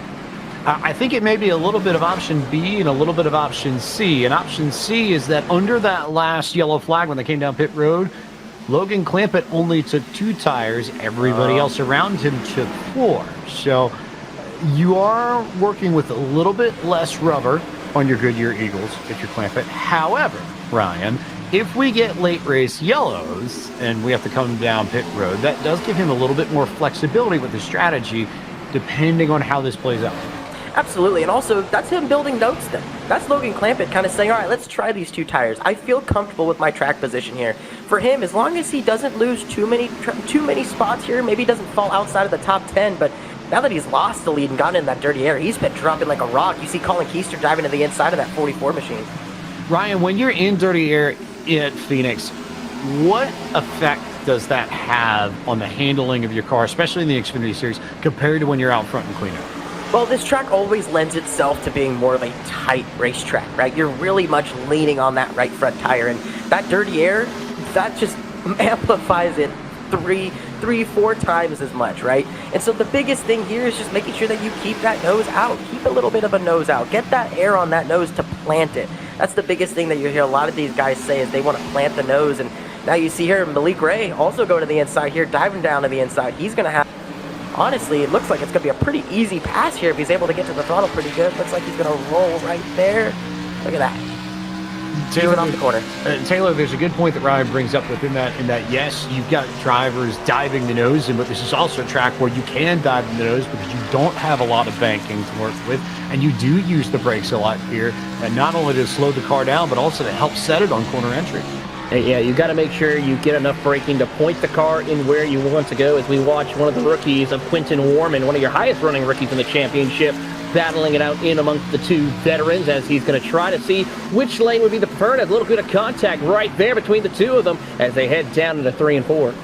Speaker 3: I think it may be a little bit of option B and a little bit of option C. And option C is that under that last yellow flag when they came down pit road, Logan Clampett only took 2 tires. Everybody else around him took 4. So you are working with a little bit less rubber on your Goodyear Eagles if you're Clampett. However, Ryan, if we get late race yellows and we have to come down pit road, that does give him a little bit more flexibility with the strategy depending on how this plays out.
Speaker 5: Absolutely, and also that's him building notes then. That's Logan Clampett kind of saying, all right, let's try these 2 tires. I feel comfortable with my track position here. For him, as long as he doesn't lose too many spots here, maybe he doesn't fall outside of the top 10, but now that he's lost the lead and gotten in that dirty air, he's been dropping like a rock. You see Colin Keister driving to the inside of that 44 machine.
Speaker 3: Ryan, when you're in dirty air at Phoenix, what effect does that have on the handling of your car, especially in the Xfinity Series, compared to when you're out front and clean up?
Speaker 5: Well, this track always lends itself to being more of a tight racetrack, right? You're really much leaning on that right front tire, and that dirty air, that just amplifies it 3-4 times as much, right? And so the biggest thing here is just making sure that you keep that nose out. Keep a little bit of a nose out. Get that air on that nose to plant it. That's the biggest thing that you hear a lot of these guys say is they want to plant the nose. And now you see here Malik Ray also going to the inside here, diving down to the inside. He's going to have, honestly, it looks like it's going to be a pretty easy pass here if he's able to get to the throttle pretty good. Looks like he's going to roll right there. Look at that. Taylor off the corner.
Speaker 3: Taylor, there's a good point that Ryan brings up within that, in that, yes, you've got drivers diving the nose in, but this is also a track where you can dive in the nose because you don't have a lot of banking to work with, and you do use the brakes a lot here, and not only to slow the car down, but also to help set it on corner entry.
Speaker 4: Yeah, you got to make sure you get enough braking to point the car in where you want to go as we watch one of the rookies of Quinton Warman, one of your highest running rookies in the championship, battling it out in amongst the 2 veterans as he's going to try to see which lane would be the preferred. A little bit of contact right there between the 2 of them as they head down into 3 and 4.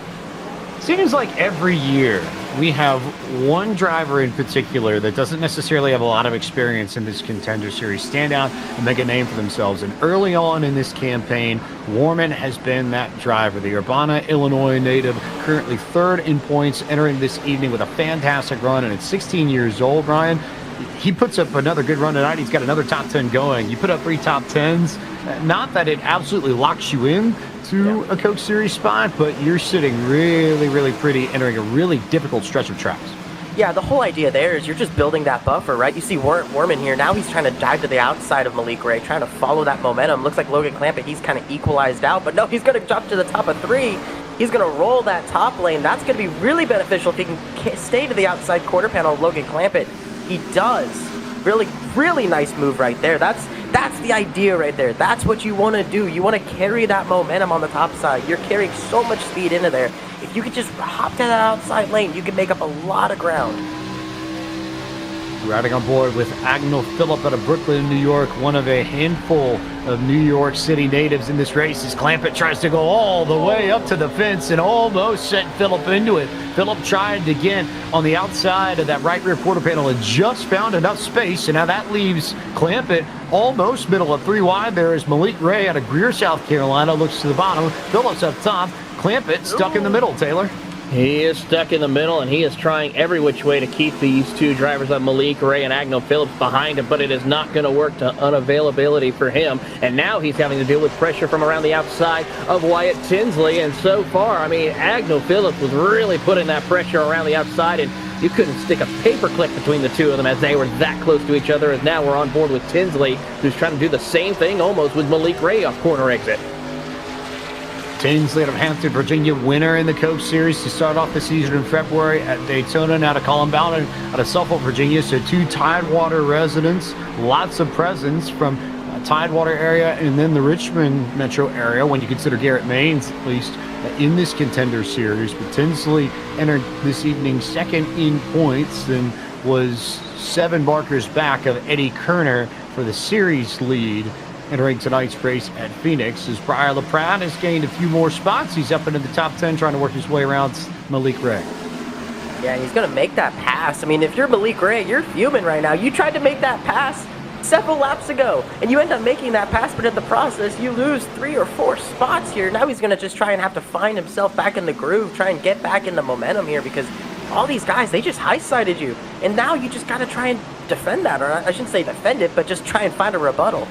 Speaker 3: Seems like every year we have one driver in particular that doesn't necessarily have a lot of experience in this Contender Series stand out and make a name for themselves. And early on in this campaign, Warman has been that driver. The Urbana, Illinois native, currently third in points, entering this evening with a fantastic run. And at 16 years old, Ryan, he puts up another good run tonight. He's got another top 10 going. You put up 3 top 10s. Not that it absolutely locks you in to a Coke Series spot, but you're sitting really, really pretty, entering a really difficult stretch of tracks.
Speaker 5: Yeah, the whole idea there is you're just building that buffer, right? You see Warman here. Now he's trying to dive to the outside of Malik Ray, trying to follow that momentum. Looks like Logan Clampett, he's kind of equalized out, but no, he's going to jump to the top of 3. He's going to roll that top lane. That's going to be really beneficial if he can stay to the outside quarter panel of Logan Clampett. He does. Really, really nice move right there. That's the idea right there. That's what you want to do. You want to carry that momentum on the top side. You're carrying so much speed into there. If you could just hop to that outside lane, you can make up a lot of ground.
Speaker 3: Riding on board with Agnell Phillip out of Brooklyn, New York, one of a handful of New York City natives in this race, as Clampett tries to go all the way up to the fence and almost sent Phillip into it. Phillip tried to get on the outside of that right rear quarter panel and just found enough space, and now that leaves Clampett almost middle of 3 wide there as Malik Ray out of Greer, South Carolina, looks to the bottom. Phillips up top. Clampett stuck in the middle, Taylor.
Speaker 4: He is stuck in the middle, and he is trying every which way to keep these 2 drivers of Malik Ray and Agnell Phillips behind him, but it is not going to work to unavailability for him. And now he's having to deal with pressure from around the outside of Wyatt Tinsley. And so far, I mean, Agnell Phillips was really putting that pressure around the outside, and you couldn't stick a paperclip between the 2 of them as they were that close to each other. As now we're on board with Tinsley, who's trying to do the same thing almost with Malik Ray off corner exit.
Speaker 3: Tinsley out of Hampton, Virginia, winner in the Coke Series to start off the season in February at Daytona. Now to Colin Bowden out of Suffolk, Virginia. So 2 Tidewater residents, lots of presence from Tidewater area and then the Richmond metro area when you consider Garrett Maines at least in this Contender Series. But Tinsley entered this evening second in points and was 7 markers back of Eddie Kerner for the series lead. Entering tonight's race at Phoenix, as Briar LaPrade has gained a few more spots. He's up into the top 10 trying to work his way around Malik Ray.
Speaker 5: Yeah, he's going to make that pass. I mean, if you're Malik Ray, you're fuming right now. You tried to make that pass several laps ago, and you end up making that pass, but in the process, you lose 3 or 4 spots here. Now he's going to just try and have to find himself back in the groove, try and get back in the momentum here, because all these guys, they just high-sided you. And now you just got to try and defend that, or I shouldn't say defend it, but just try and find a rebuttal.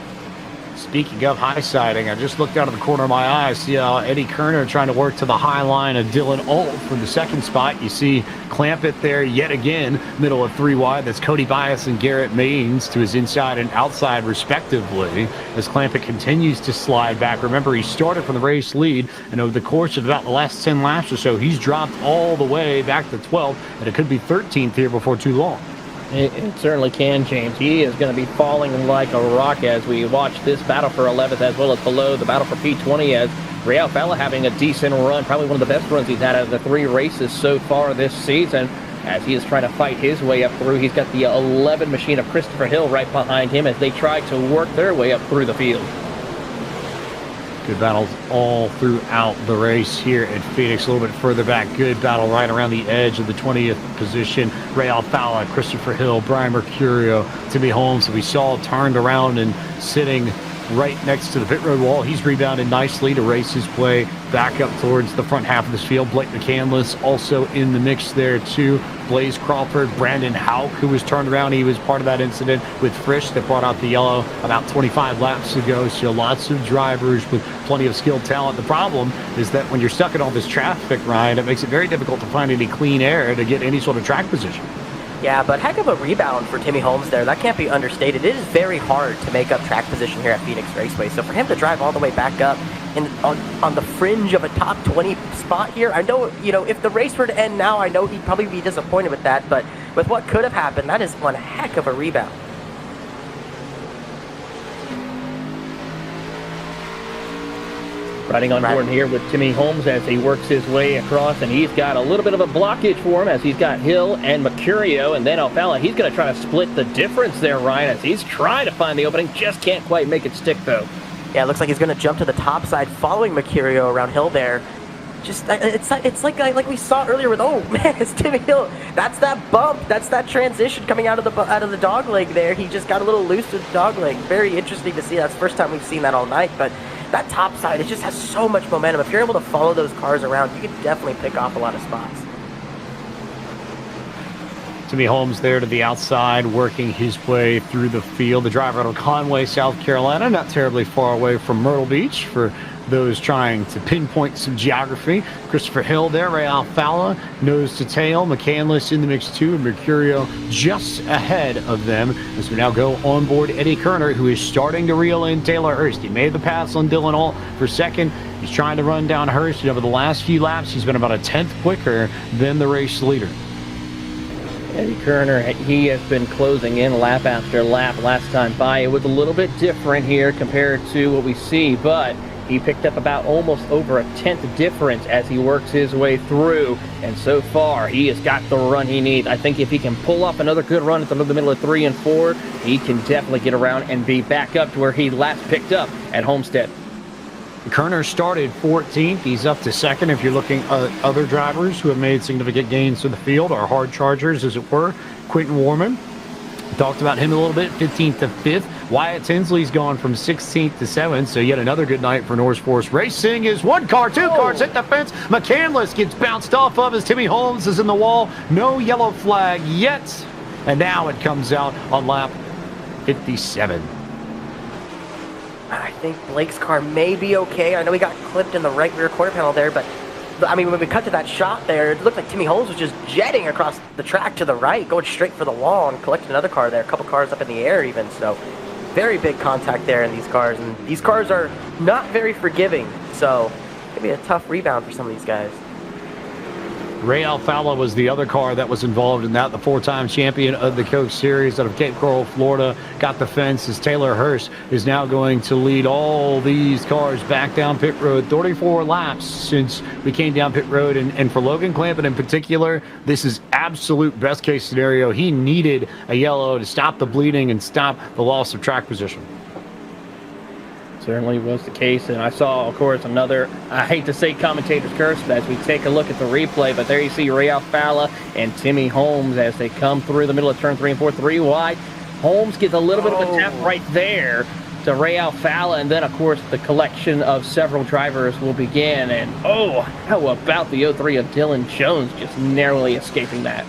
Speaker 3: Speaking of high-siding, I just looked out of the corner of my eye. See Eddie Kerner trying to work to the high line of Dylan Alt for the second spot. You see Clampett there yet again, middle of 3 wide. That's Cody Bias and Garrett Maines to his inside and outside, respectively, as Clampett continues to slide back. Remember, he started from the race lead, and over the course of about the last 10 laps or so, he's dropped all the way back to 12th, and it could be 13th here before too long.
Speaker 4: It certainly can, James. He is going to be falling like a rock as we watch this battle for 11th as well as below the battle for P20 as Real Falla having a decent run, probably one of the best runs he's had out of the 3 races so far this season as he is trying to fight his way up through. He's got the 11 machine of Christopher Hill right behind him as they try to work their way up through the field.
Speaker 3: Good battles all throughout the race here at Phoenix. A little bit further back, good battle right around the edge of the 20th position. Ray Alfala, Christopher Hill, Brian Mercurio, Timmy Holmes, who we saw turned around and sitting right next to the pit road wall. He's rebounded nicely to race his way back up towards the front half of this field. Blake McCandless also in the mix there too. Blaze Crawford, Brandon Hauk, who was turned around. He was part of that incident with Frisch that brought out the yellow about 25 laps ago. So lots of drivers with plenty of skilled talent. The problem is that when you're stuck in all this traffic, Ryan, it makes it very difficult to find any clean air to get any sort of track position.
Speaker 5: Yeah, but heck of a rebound for Timmy Holmes there. That can't be understated. It is very hard to make up track position here at Phoenix Raceway. So for him to drive all the way back up and on the fringe of a top 20 spot here, I know, if the race were to end now, I know he'd probably be disappointed with that. But with what could have happened, that is one heck of a rebound.
Speaker 4: Riding on board here with Timmy Holmes as he works his way across, and he's got a little bit of a blockage for him as he's got Hill and Mercurio, and then Alfala. He's going to try to split the difference there, Ryan, as he's trying to find the opening. Just can't quite make it stick, though.
Speaker 5: Yeah, it looks like he's going to jump to the top side following Mercurio around Hill there. just it's like we saw earlier with, oh man, it's Timmy Hill. That's that bump. That's that transition coming out of the dog leg there. He just got a little loose with the dog leg. Very interesting to see. That's the first time we've seen that all night. But that top side, it just has so much momentum. If you're able to follow those cars around, you can definitely pick off a lot of spots.
Speaker 3: Timmy Holmes there to the outside, working his way through the field. The driver out of Conway, South Carolina, not terribly far away from Myrtle Beach for those trying to pinpoint some geography. Christopher Hill there, Ray Alfala, nose to tail. McCandless in the mix too, and Mercurio just ahead of them as we now go on board Eddie Kerner, who is starting to reel in Taylor Hurst. He made the pass on Dylan Hall for second. He's trying to run down Hurst, and over the last few laps, he's been about a tenth quicker than the race leader.
Speaker 4: Eddie Kerner, he has been closing in lap after lap last time by. It was a little bit different here compared to what we see, but he picked up about almost over a tenth difference as he works his way through, and so far he has got the run he needs. I think if he can pull off another good run at the middle of 3 and 4, he can definitely get around and be back up to where he last picked up at Homestead.
Speaker 3: Kerner started 14th. He's up to second. If you're looking at other drivers who have made significant gains to the field, our hard chargers, as it were, Quentin Warman, talked about him a little bit, 15th to 5th. Wyatt Tinsley's gone from 16th to 7th, so yet another good night for Norris Force Racing. Is one car, two cars hit the fence. McCandless gets bounced off of as Timmy Holmes is in the wall. No yellow flag yet, and now it comes out on lap 57.
Speaker 5: I think Blake's car may be okay. I know he got clipped in the right rear quarter panel there, but I mean, when we cut to that shot there, it looked like Timmy Holmes was just jetting across the track to the right, going straight for the wall and collecting another car there, a couple cars up in the air even. So very big contact there in these cars, and these cars are not very forgiving, so it's gonna be a tough rebound for some of these guys.
Speaker 3: Ray Alfala was the other car that was involved in that, the four-time champion of the Coke Series out of Cape Coral, Florida, got the fence as Taylor Hurst is now going to lead all these cars back down pit road. 34 laps since we came down pit road, and for Logan Clampett in particular, this is absolute best-case scenario. He needed a yellow to stop the bleeding and stop the loss of track position.
Speaker 4: Certainly was the case, and I saw, of course, another, I hate to say commentator's curse, but as we take a look at the replay, but there you see Ray Alfala and Timmy Holmes as they come through the middle of turn 3 and 4, 3 wide. Holmes gets a little bit of a tap right there to Ray Alfala, and then, of course, the collection of several drivers will begin, and oh, how about the 03 of Dylan Jones just narrowly escaping that.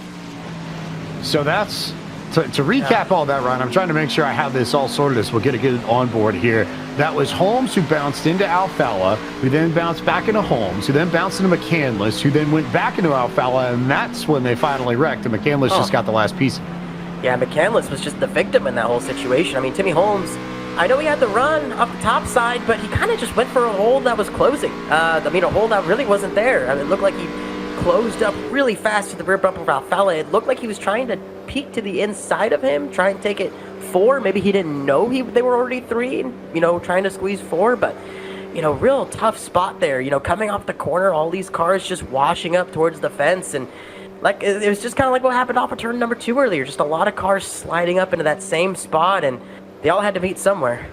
Speaker 3: So that's... To recap all that, Ryan, I'm trying to make sure I have this all sorted so we'll get a good onboard here. That was Holmes who bounced into Alfala, who then bounced back into Holmes, who then bounced into McCandless, who then went back into Alfala, and that's when they finally wrecked, and McCandless just got the last piece. Yeah,
Speaker 5: McCandless was just the victim in that whole situation. I mean, Timmy Holmes, I know he had the run off the top side, but he kind of just went for a hold that was closing. A hold that really wasn't there. I mean, it looked like he closed up really fast to the rear bumper of Alfala. It looked like he was trying to peek to the inside of him, try and take it 4. Maybe he didn't know they were already 3, trying to squeeze 4, but, real tough spot there. Coming off the corner, all these cars just washing up towards the fence, and like it was just kind of like what happened off of turn number 2 earlier. Just a lot of cars sliding up into that same spot, and they all had to meet somewhere.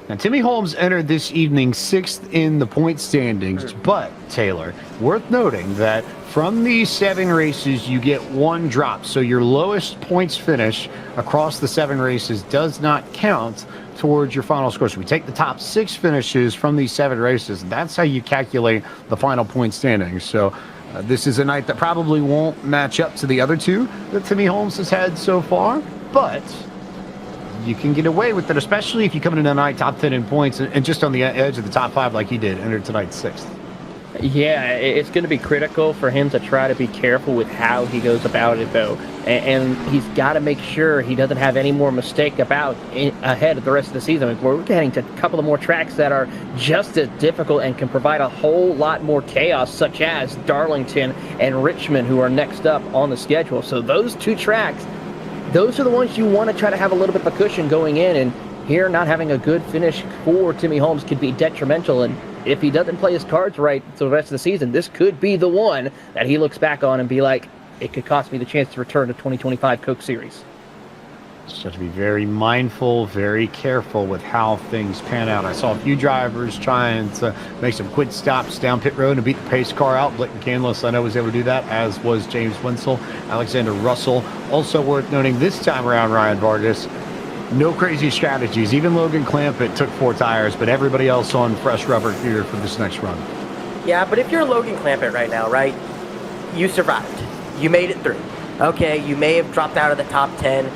Speaker 3: Now, Timmy Holmes entered this evening 6th in the point standings, but, Taylor, worth noting that from these 7 races, you get 1 drop. So your lowest points finish across the 7 races does not count towards your final score. So we take the top 6 finishes from these 7 races, and that's how you calculate the final point standings. So this is a night that probably won't match up to the other 2 that Timmy Holmes has had so far, but you can get away with it, especially if you come into tonight top 10 in points and just on the edge of the top 5 like he did, entered tonight 6th.
Speaker 4: Yeah, it's going to be critical for him to try to be careful with how he goes about it, though. And he's got to make sure he doesn't have any more mistake ahead of the rest of the season. We're getting to a couple of more tracks that are just as difficult and can provide a whole lot more chaos, such as Darlington and Richmond, who are next up on the schedule. So those 2 tracks, those are the ones you want to try to have a little bit of a cushion going in, and here not having a good finish for Timmy Holmes could be detrimental, and if he doesn't play his cards right for the rest of the season, this could be the one that he looks back on and be like, it could cost me the chance to return to 2025 Coke Series.
Speaker 3: Just have to be very mindful, very careful with how things pan out. I saw a few drivers trying to make some quick stops down pit road and beat the pace car out. Blake McCandless, I know, was able to do that, as was James Winsell, Alexander Russell. Also worth noting this time around, Ryan Vargas, no crazy strategies. Even Logan Clampett took 4 tires, but everybody else on fresh rubber here for this next run.
Speaker 5: Yeah, but if you're Logan Clampett right now, right, you survived. You made it through. Okay, you may have dropped out of the top 10,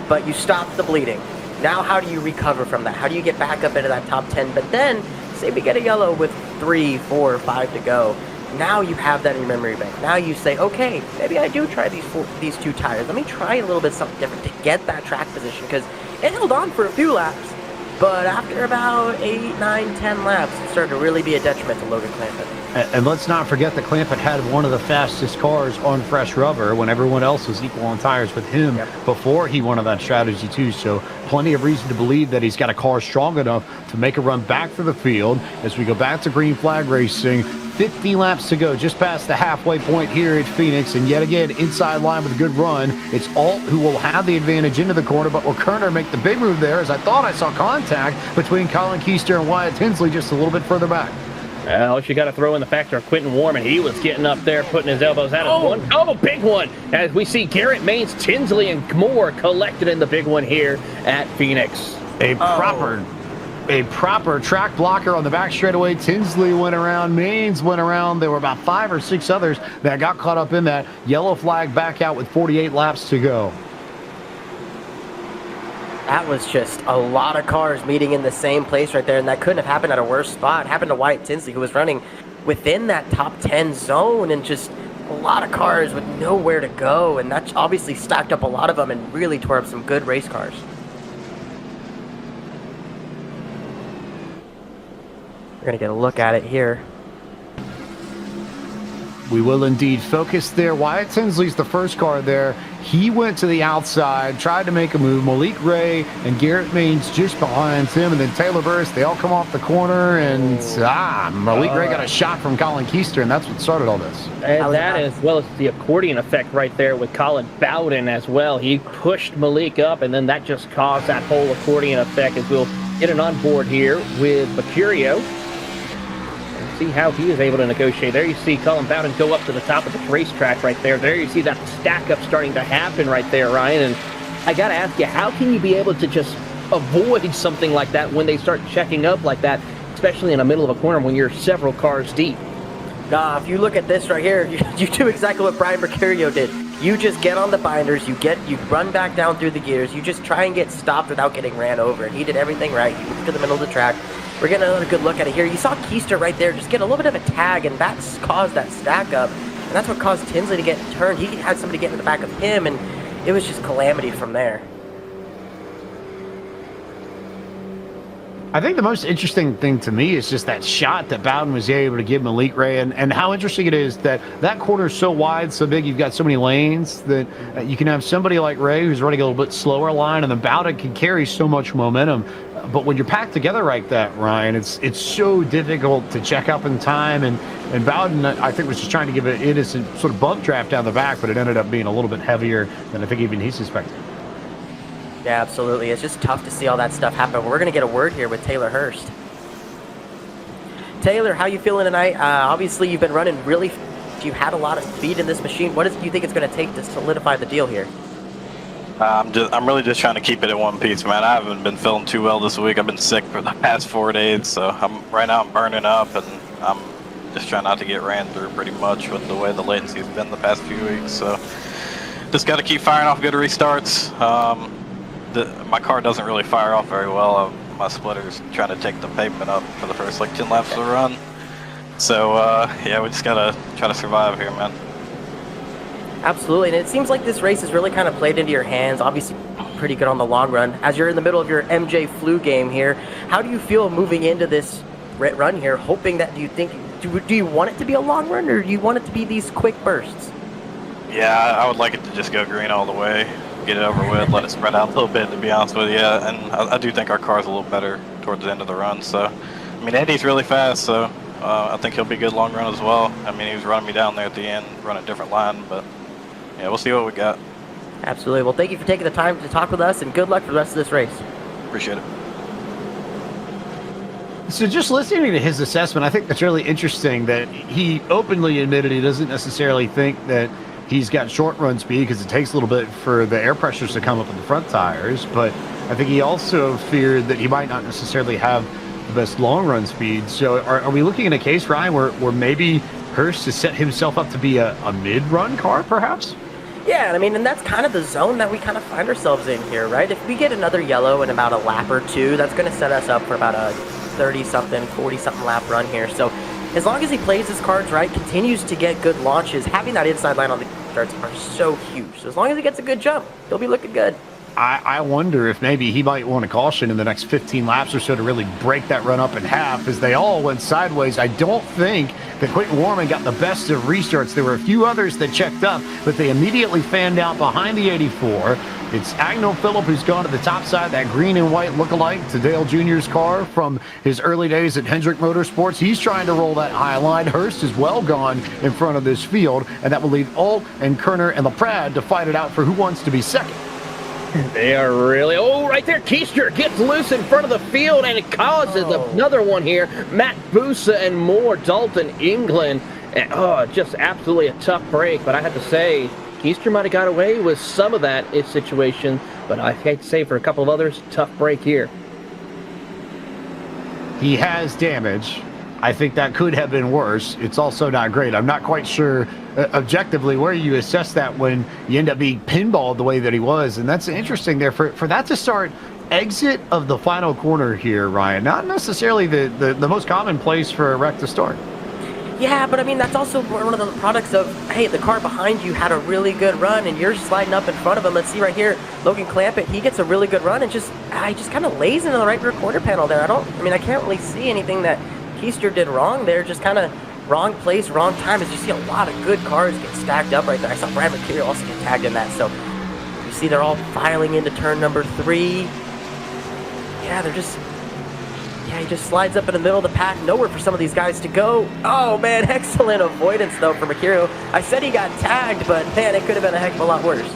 Speaker 5: but you stopped the bleeding. Now how do you recover from that? How do you get back up into that top 10? But then, say we get a yellow with 3, 4, 5 to go. Now you have that in your memory bank. Now you say, okay, maybe I do try these 2 tires. Let me try a little bit something different to get that track position, because it held on for a few laps. But after about 8, 9, 10 laps, it started to really be a detriment to Logan Clampett.
Speaker 3: And let's not forget that Clampett had one of the fastest cars on fresh rubber when everyone else was equal on tires with him before he wanted that strategy too. So plenty of reason to believe that he's got a car strong enough to make a run back to the field as we go back to green flag racing. 50 laps to go, just past the halfway point here at Phoenix, and yet again, inside line with a good run. It's Alt who will have the advantage into the corner, but will Kerner make the big move there, as I thought I saw contact between Colin Keister and Wyatt Tinsley just a little bit further back.
Speaker 4: Well, you got to throw in the factor of Quentin Warman. He was getting up there, putting his elbows out of one. Oh, big one! As we see Garrett Maines, Tinsley, and Moore collected in the big one here at Phoenix.
Speaker 3: A proper track blocker on the back straightaway. Tinsley went around, Maines went around. There were about 5 or 6 others that got caught up in that. Yellow flag back out with 48 laps to go.
Speaker 5: That was just a lot of cars meeting in the same place right there, and that couldn't have happened at a worse spot. It happened to Wyatt Tinsley, who was running within that top 10 zone, and just a lot of cars with nowhere to go, and that obviously stacked up a lot of them and really tore up some good race cars. We're going to get a look at it here.
Speaker 3: We will indeed focus there. Wyatt Tinsley's the first car there. He went to the outside, tried to make a move. Malik Ray and Garrett Maines just behind him, and then Taylor Burris, they all come off the corner, and Malik Ray got a shot from Colin Keister, and that's what started all this.
Speaker 4: And that, as well as the accordion effect right there with Colin Bowden as well. He pushed Malik up, and then that just caused that whole accordion effect, as we'll get it on board here with Mercurio. See how he is able to negotiate. There you see Colin Bowden go up to the top of the racetrack right there. There you see that stack up starting to happen right there, Ryan. And I got to ask you, how can you be able to just avoid something like that when they start checking up like that, especially in the middle of a corner when you're several cars deep?
Speaker 5: If you look at this right here, you do exactly what Brian Mercurio did. You just get on the binders, you run back down through the gears, you just try and get stopped without getting ran over. And he did everything right. He moved to the middle of the track. We're getting another good look at it here. You saw Keister right there just get a little bit of a tag, and that's caused that stack up. And that's what caused Tinsley to get turned. He had somebody get in the back of him, and it was just calamity from there.
Speaker 3: I think the most interesting thing to me is just that shot that Bowden was able to give Malik Ray, and how interesting it is that that corner is so wide, so big, you've got so many lanes that you can have somebody like Ray who's running a little bit slower line, and then Bowden can carry so much momentum. But when you're packed together like that, Ryan, it's so difficult to check up in time, and Bowden, I think, was just trying to give an innocent sort of bump draft down the back, but it ended up being a little bit heavier than I think even he suspected.
Speaker 5: Yeah, absolutely. It's just tough to see all that stuff happen. We're going to get a word here with Taylor Hurst. Taylor, how you feeling tonight? Obviously, you've been running really you had a lot of speed in this machine. What do you think it's going to take to solidify the deal here?
Speaker 6: I'm really just trying to keep it in one piece, man. I haven't been feeling too well this week. I've been sick for the past 4 days, so right now I'm burning up, and I'm just trying not to get ran through pretty much with the way the latency's been the past few weeks. So just got to keep firing off good restarts. My car doesn't really fire off very well. My splitter's trying to take the pavement up for the first 10 laps of the run. So yeah, we just gotta try to survive here, man.
Speaker 5: Absolutely, and it seems like this race has really kind of played into your hands. Obviously, pretty good on the long run. As you're in the middle of your MJ flu game here, how do you feel moving into this run here, hoping that do you want it to be a long run, or do you want it to be these quick bursts?
Speaker 6: Yeah, I would like it to just go green all the way, get it over with, let it spread out a little bit, to be honest with you. And I do think our car's a little better towards the end of the run. So, I mean, Andy's really fast, so I think he'll be good long run as well. I mean, he was running me down there at the end, running a different line, but yeah, we'll see what we got.
Speaker 5: Absolutely. Well, thank you for taking the time to talk with us, and good luck for the rest of this race.
Speaker 6: Appreciate it.
Speaker 3: So just listening to his assessment, I think that's really interesting that he openly admitted he doesn't necessarily think that he's got short run speed because it takes a little bit for the air pressures to come up in the front tires. But I think he also feared that he might not necessarily have the best long run speed. So are we looking at a case, Ryan, where maybe Hurst has set himself up to be a mid-run car, perhaps?
Speaker 5: Yeah, I mean, and that's kind of the zone that we kind of find ourselves in here, right? If we get another yellow in about a lap or two, that's going to set us up for about a 30-something, 40-something lap run here. So as long as he plays his cards right, continues to get good launches, having that inside line on the starts are so huge. So as long as he gets a good jump, he'll be looking good.
Speaker 3: I wonder if maybe he might want a caution in the next 15 laps or so to really break that run up in half, as they all went sideways. I don't think that Quentin Warman got the best of restarts. There were a few others that checked up, but they immediately fanned out behind the 84. It's Agno Phillip who's gone to the top side, that green and white lookalike to Dale Jr.'s car from his early days at Hendrick Motorsports. He's trying to roll that high line. Hurst is well gone in front of this field, and that will leave Alt and Kerner and LaPrade to fight it out for who wants to be second.
Speaker 4: They are really... Oh, right there. Keister gets loose in front of the field, and it causes another one here. Matt Busa and more. Dalton England. And, just absolutely a tough break. But I have to say, Keister might have got away with some of that situation. But I hate to say for a couple of others, tough break here.
Speaker 3: He has damage. I think that could have been worse. It's also not great. I'm not quite sure objectively where you assess that when you end up being pinballed the way that he was. And that's interesting there for that to start exit of the final corner here, Ryan. Not necessarily the most common place for a wreck to start.
Speaker 5: Yeah, but I mean, that's also one of the products of, hey, the car behind you had a really good run, and you're sliding up in front of him. Let's see right here, Logan Clampett, he gets a really good run, and just kind of lays into the right rear quarter panel there. I can't really see anything that Keister did wrong there, just kind of wrong place, wrong time. As you see a lot of good cars get stacked up right there. I saw Brad Mercurio also get tagged in that. So you see they're all filing into turn number 3. Yeah, he just slides up in the middle of the pack. Nowhere for some of these guys to go. Oh, man, excellent avoidance, though, for Mercurio. I said he got tagged, but, man, it could have been a heck of a lot worse.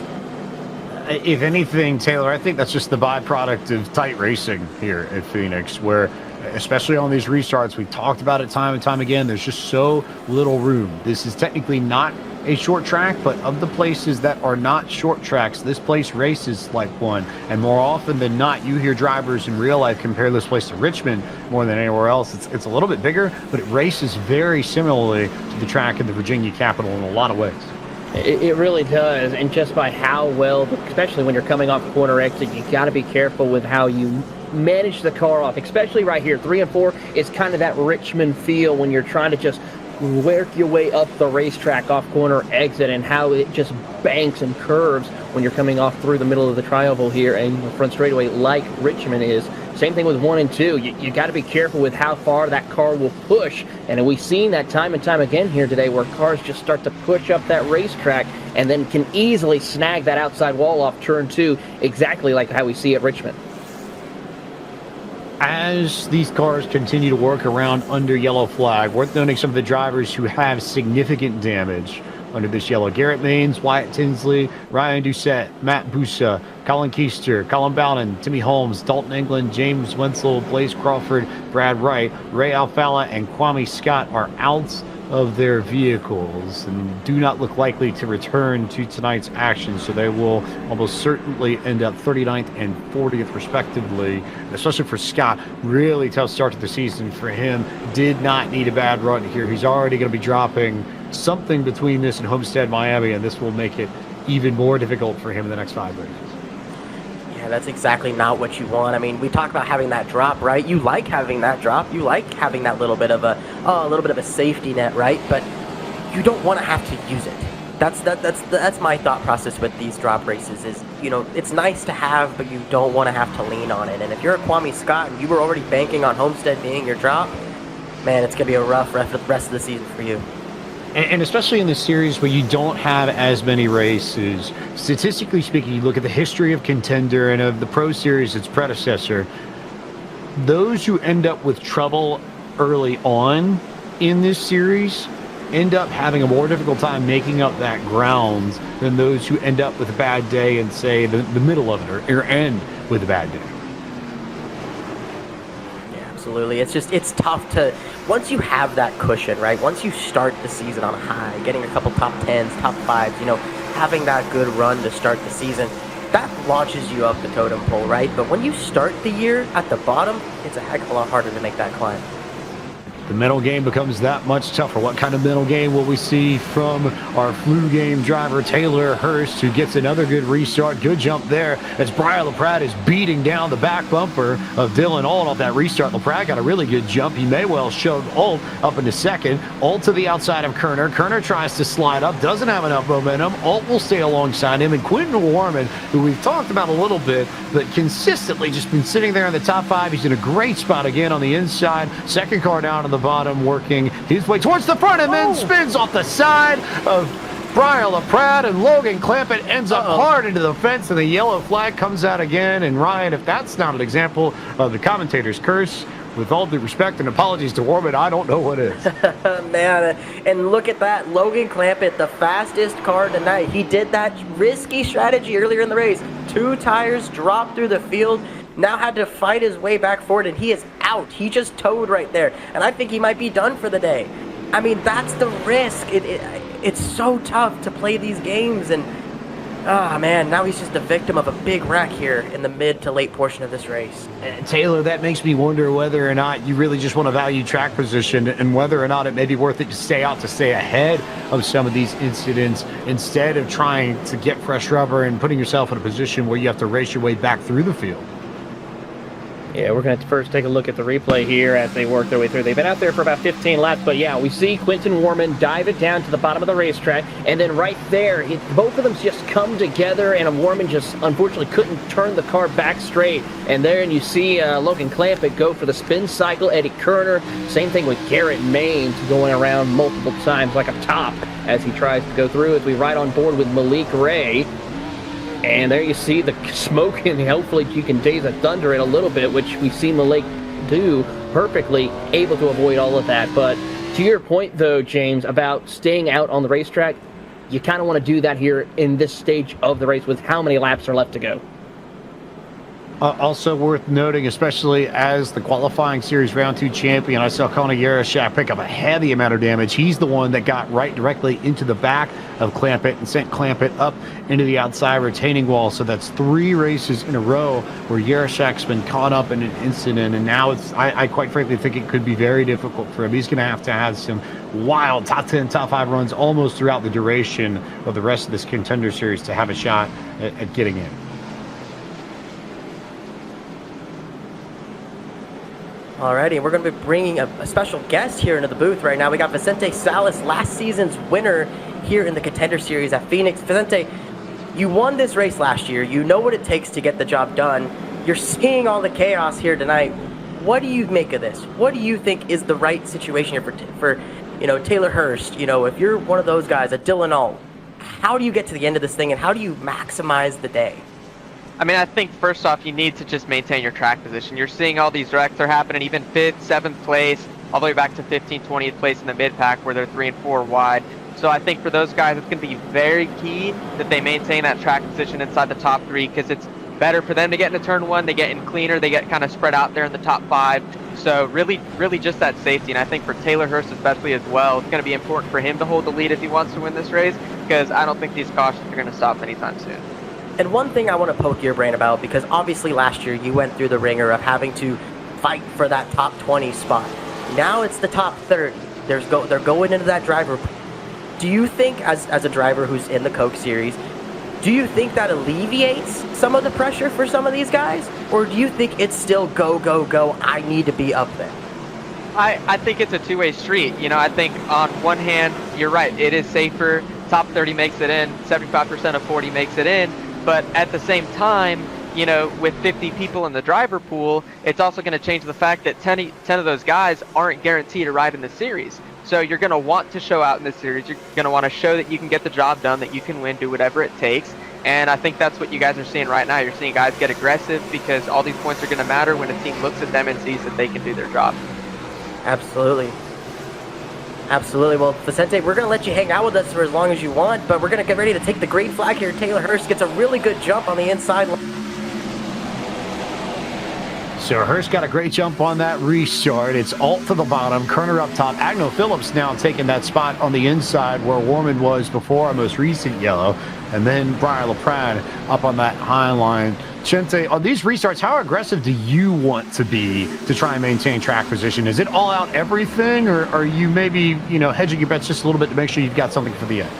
Speaker 3: If anything, Taylor, I think that's just the byproduct of tight racing here at Phoenix, where especially on these restarts, we talked about it time and time again, there's just so little room. This is technically not a short track, but of the places that are not short tracks, this place races like one. And more often than not, you hear drivers in real life compare this place to Richmond more than anywhere else. It's a little bit bigger, but it races very similarly to the track in the Virginia Capitol in a lot of ways.
Speaker 4: It really does, and just by how well, especially when you're coming off corner exit, you got to be careful with how you manage the car off, especially right here. 3 and 4 is kind of that Richmond feel when you're trying to just work your way up the racetrack off corner exit, and how it just banks and curves when you're coming off through the middle of the tri-oval here and the front straightaway like Richmond is. Same thing with 1 and 2. You got to be careful with how far that car will push. And we've seen that time and time again here today, where cars just start to push up that racetrack and then can easily snag that outside wall off turn 2, exactly like how we see at Richmond.
Speaker 3: As these cars continue to work around under yellow flag, worth noting some of the drivers who have significant damage under this yellow. Garrett Maines, Wyatt Tinsley, Ryan Doucette, Matt Busa, Colin Keister, Colin Bowden, Timmy Holmes, Dalton England, James Wenzel, Blaze Crawford, Brad Wright, Ray Alfala, and Kwame Scott are out of their vehicles and do not look likely to return to tonight's action, so they will almost certainly end up 39th and 40th respectively. Especially for Scott, really tough start to the season for him. Did not need a bad run here. He's already going to be dropping something between this and Homestead, Miami, and this will make it even more difficult for him in the next 5 races.
Speaker 5: Yeah, that's exactly not what you want. I mean, we talk about having that drop, right? You like having that drop. You like having that little bit of a safety net, right? But you don't want to have to use it. That's my thought process with these drop races is, it's nice to have, but you don't want to have to lean on it. And if you're a Kwame Scott and you were already banking on Homestead being your drop, man, it's going to be a rough rest of the season for you.
Speaker 3: And especially in this series where you don't have as many races, statistically speaking, you look at the history of Contender and of the Pro Series, its predecessor, those who end up with trouble early on in this series end up having a more difficult time making up that ground than those who end up with a bad day and say the middle of it or end with a bad day.
Speaker 5: Yeah, absolutely. It's tough to, once you have that cushion, right? Once you start the season on a high, getting a couple top 10s, top 5s, having that good run to start the season, that launches you up the totem pole, right? But when you start the year at the bottom, it's a heck of a lot harder to make that climb.
Speaker 3: The mental game becomes that much tougher. What kind of mental game will we see from our flu game driver, Taylor Hurst, who gets another good restart? Good jump there as Brian LaPrade is beating down the back bumper of Dylan Alt off that restart. LaPrade got a really good jump. He may well shove Alt up into second. Alt to the outside of Kerner. Kerner tries to slide up, doesn't have enough momentum. Alt will stay alongside him. And Quentin Warman, who we've talked about a little bit, but consistently just been sitting there in the top 5. He's in a great spot again on the inside. Second car down on the bottom, working his way towards the front and then spins off the side of Brian LaPrade, and Logan Clampett ends up hard into the fence, and the yellow flag comes out again. And Ryan, if that's not an example of the commentator's curse, with all due respect and apologies to Warman, I don't know what is.
Speaker 5: Man, and look at that. Logan Clampett, the fastest car tonight. He did that risky strategy earlier in the race. 2 tires dropped through the field. Now had to fight his way back forward, and he is out. He just towed right there, and I think he might be done for the day. I mean, that's the risk. It's so tough to play these games, and man, now he's just a victim of a big wreck here in the mid to late portion of this race.
Speaker 3: Taylor, that makes me wonder whether or not you really just want to value track position and whether or not it may be worth it to stay out to stay ahead of some of these incidents instead of trying to get fresh rubber and putting yourself in a position where you have to race your way back through the field.
Speaker 4: Yeah, we're going to first take a look at the replay here as they work their way through. They've been out there for about 15 laps, but yeah, we see Quentin Warman dive it down to the bottom of the racetrack, and then right there, both of them just come together, and Warman just unfortunately couldn't turn the car back straight. And there, and you see Logan Clampett go for the spin cycle. Eddie Kerner, same thing with Garrett Maines going around multiple times like a top as he tries to go through as we ride on board with Malik Ray. And there you see the smoke, and hopefully you can daze a thunder it a little bit, which we see Malik do perfectly, able to avoid all of that. But to your point, though, James, about staying out on the racetrack, you kind of want to do that here in this stage of the race with how many laps are left to go.
Speaker 3: Also worth noting, especially as the qualifying series round 2 champion, I saw Conor Yarashak pick up a heavy amount of damage. He's the one that got right directly into the back of Clampett and sent Clampett up into the outside retaining wall. So that's 3 races in a row where Yarashak's been caught up in an incident, and now I quite frankly think it could be very difficult for him. He's going to have some wild top 10, top 5 runs almost throughout the duration of the rest of this Contender Series to have a shot at getting in.
Speaker 5: Alrighty, we're going to be bringing a special guest here into the booth right now. We got Vicente Salas, last season's winner here in the Contender Series at Phoenix. Vicente, you won this race last year. You know what it takes to get the job done. You're seeing all the chaos here tonight. What do you make of this? What do you think is the right situation here for Taylor Hurst? If you're one of those guys, a Dylan Alt, how do you get to the end of this thing, and how do you maximize the day?
Speaker 7: I mean, I think first off, you need to just maintain your track position. You're seeing all these wrecks are happening, even 5th, 7th place, all the way back to 15th, 20th place in the mid-pack where they're 3 and 4 wide. So I think for those guys, it's going to be very key that they maintain that track position inside the top 3, because it's better for them to get into turn 1. They get in cleaner. They get kind of spread out there in the top 5. So really just that safety. And I think for Taylor Hurst especially as well, it's going to be important for him to hold the lead if he wants to win this race, because I don't think these cautions are going to stop anytime soon.
Speaker 5: And one thing I want to poke your brain about, because obviously last year you went through the ringer of having to fight for that top 20 spot. Now it's the top 30. They're going into that driver. Do you think, as a driver who's in the Coke Series, do you think that alleviates some of the pressure for some of these guys? Or do you think it's still go, go, go, I need to be up there?
Speaker 7: I think it's a two-way street. I think on one hand, you're right, it is safer. Top 30 makes it in, 75% of 40 makes it in. But at the same time, with 50 people in the driver pool, it's also going to change the fact that 10 of those guys aren't guaranteed to ride in the series. So you're going to want to show out in this series. You're going to want to show that you can get the job done, that you can win, do whatever it takes. And I think that's what you guys are seeing right now. You're seeing guys get aggressive because all these points are going to matter when a team looks at them and sees that they can do their job.
Speaker 5: Absolutely. Absolutely. Well, Vicente, we're going to let you hang out with us for as long as you want, but we're going to get ready to take the green flag here. Taylor Hurst gets a really good jump on the inside.
Speaker 3: So Hurst got a great jump on that restart. It's Alt to the bottom, Kerner up top. Agno Phillips now taking that spot on the inside where Warman was before our most recent yellow. And then Brian LaPrade up on that high line. Chente, on these restarts, how aggressive do you want to be to try and maintain track position? Is it all out everything, or are you maybe, hedging your bets just a little bit to make sure you've got something for the end?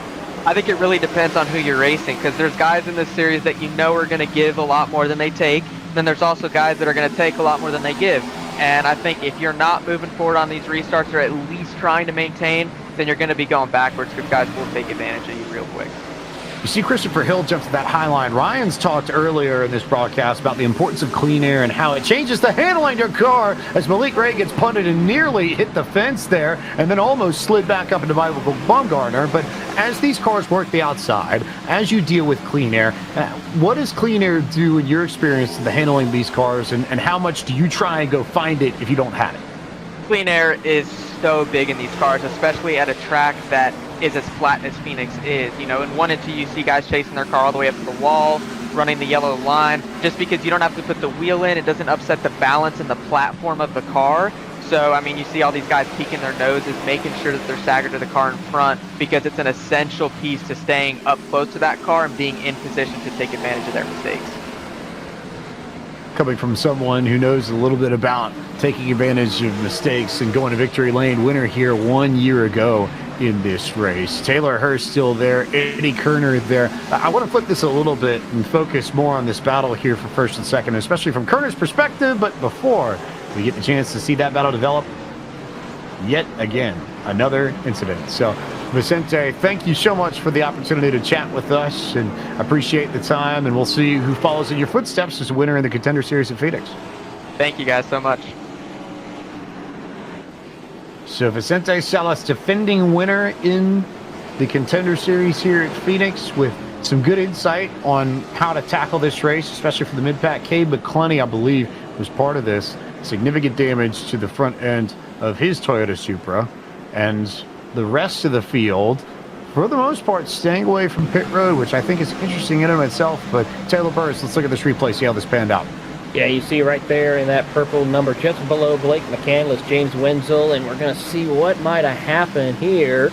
Speaker 7: I think it really depends on who you're racing, because there's guys in this series that are going to give a lot more than they take. Then there's also guys that are going to take a lot more than they give. And I think if you're not moving forward on these restarts, or at least trying to maintain, then you're going to be going backwards, because guys will take advantage of you real quick.
Speaker 3: You see Christopher Hill jump to that high line. Ryan's talked earlier in this broadcast about the importance of clean air and how it changes the handling of your car as Malik Ray gets punted and nearly hit the fence there and then almost slid back up into Michael Baumgartner. But as these cars work the outside, as you deal with clean air, what does clean air do in your experience to the handling of these cars, and how much do you try and go find it if you don't have it?
Speaker 7: Clean air is so big in these cars, especially at a track that is as flat as Phoenix is. In 1 and 2 you see guys chasing their car all the way up to the wall, running the yellow line. Just because you don't have to put the wheel in, it doesn't upset the balance and the platform of the car. So, you see all these guys peeking their noses, making sure that they're staggered to the car in front, because it's an essential piece to staying up close to that car and being in position to take advantage of their mistakes.
Speaker 3: Coming from someone who knows a little bit about taking advantage of mistakes and going to victory lane, winner here 1 year ago in this race. Taylor Hurst still there, Eddie Kerner there. I want to flip this a little bit and focus more on this battle here for first and second, especially from Kerner's perspective. But before we get the chance to see that battle develop, yet again, another incident. So, Vicente, thank you so much for the opportunity to chat with us, and appreciate the time, and we'll see who follows in your footsteps as a winner in the Contender Series at Phoenix.
Speaker 7: Thank you guys so much.
Speaker 3: So Vicente Salas, defending winner in the Contender Series here at Phoenix, with some good insight on how to tackle this race, especially for the mid-pack. Cade McClenney, I believe, was part of this. Significant damage to the front end of his Toyota Supra, and the rest of the field, for the most part, staying away from pit road, which I think is interesting in and of itself. But Taylor Burris, let's look at this replay, see how this panned out.
Speaker 4: Yeah, you see right there in that purple number just below Blake McCandless, James Wenzel, and we're going to see what might have happened here.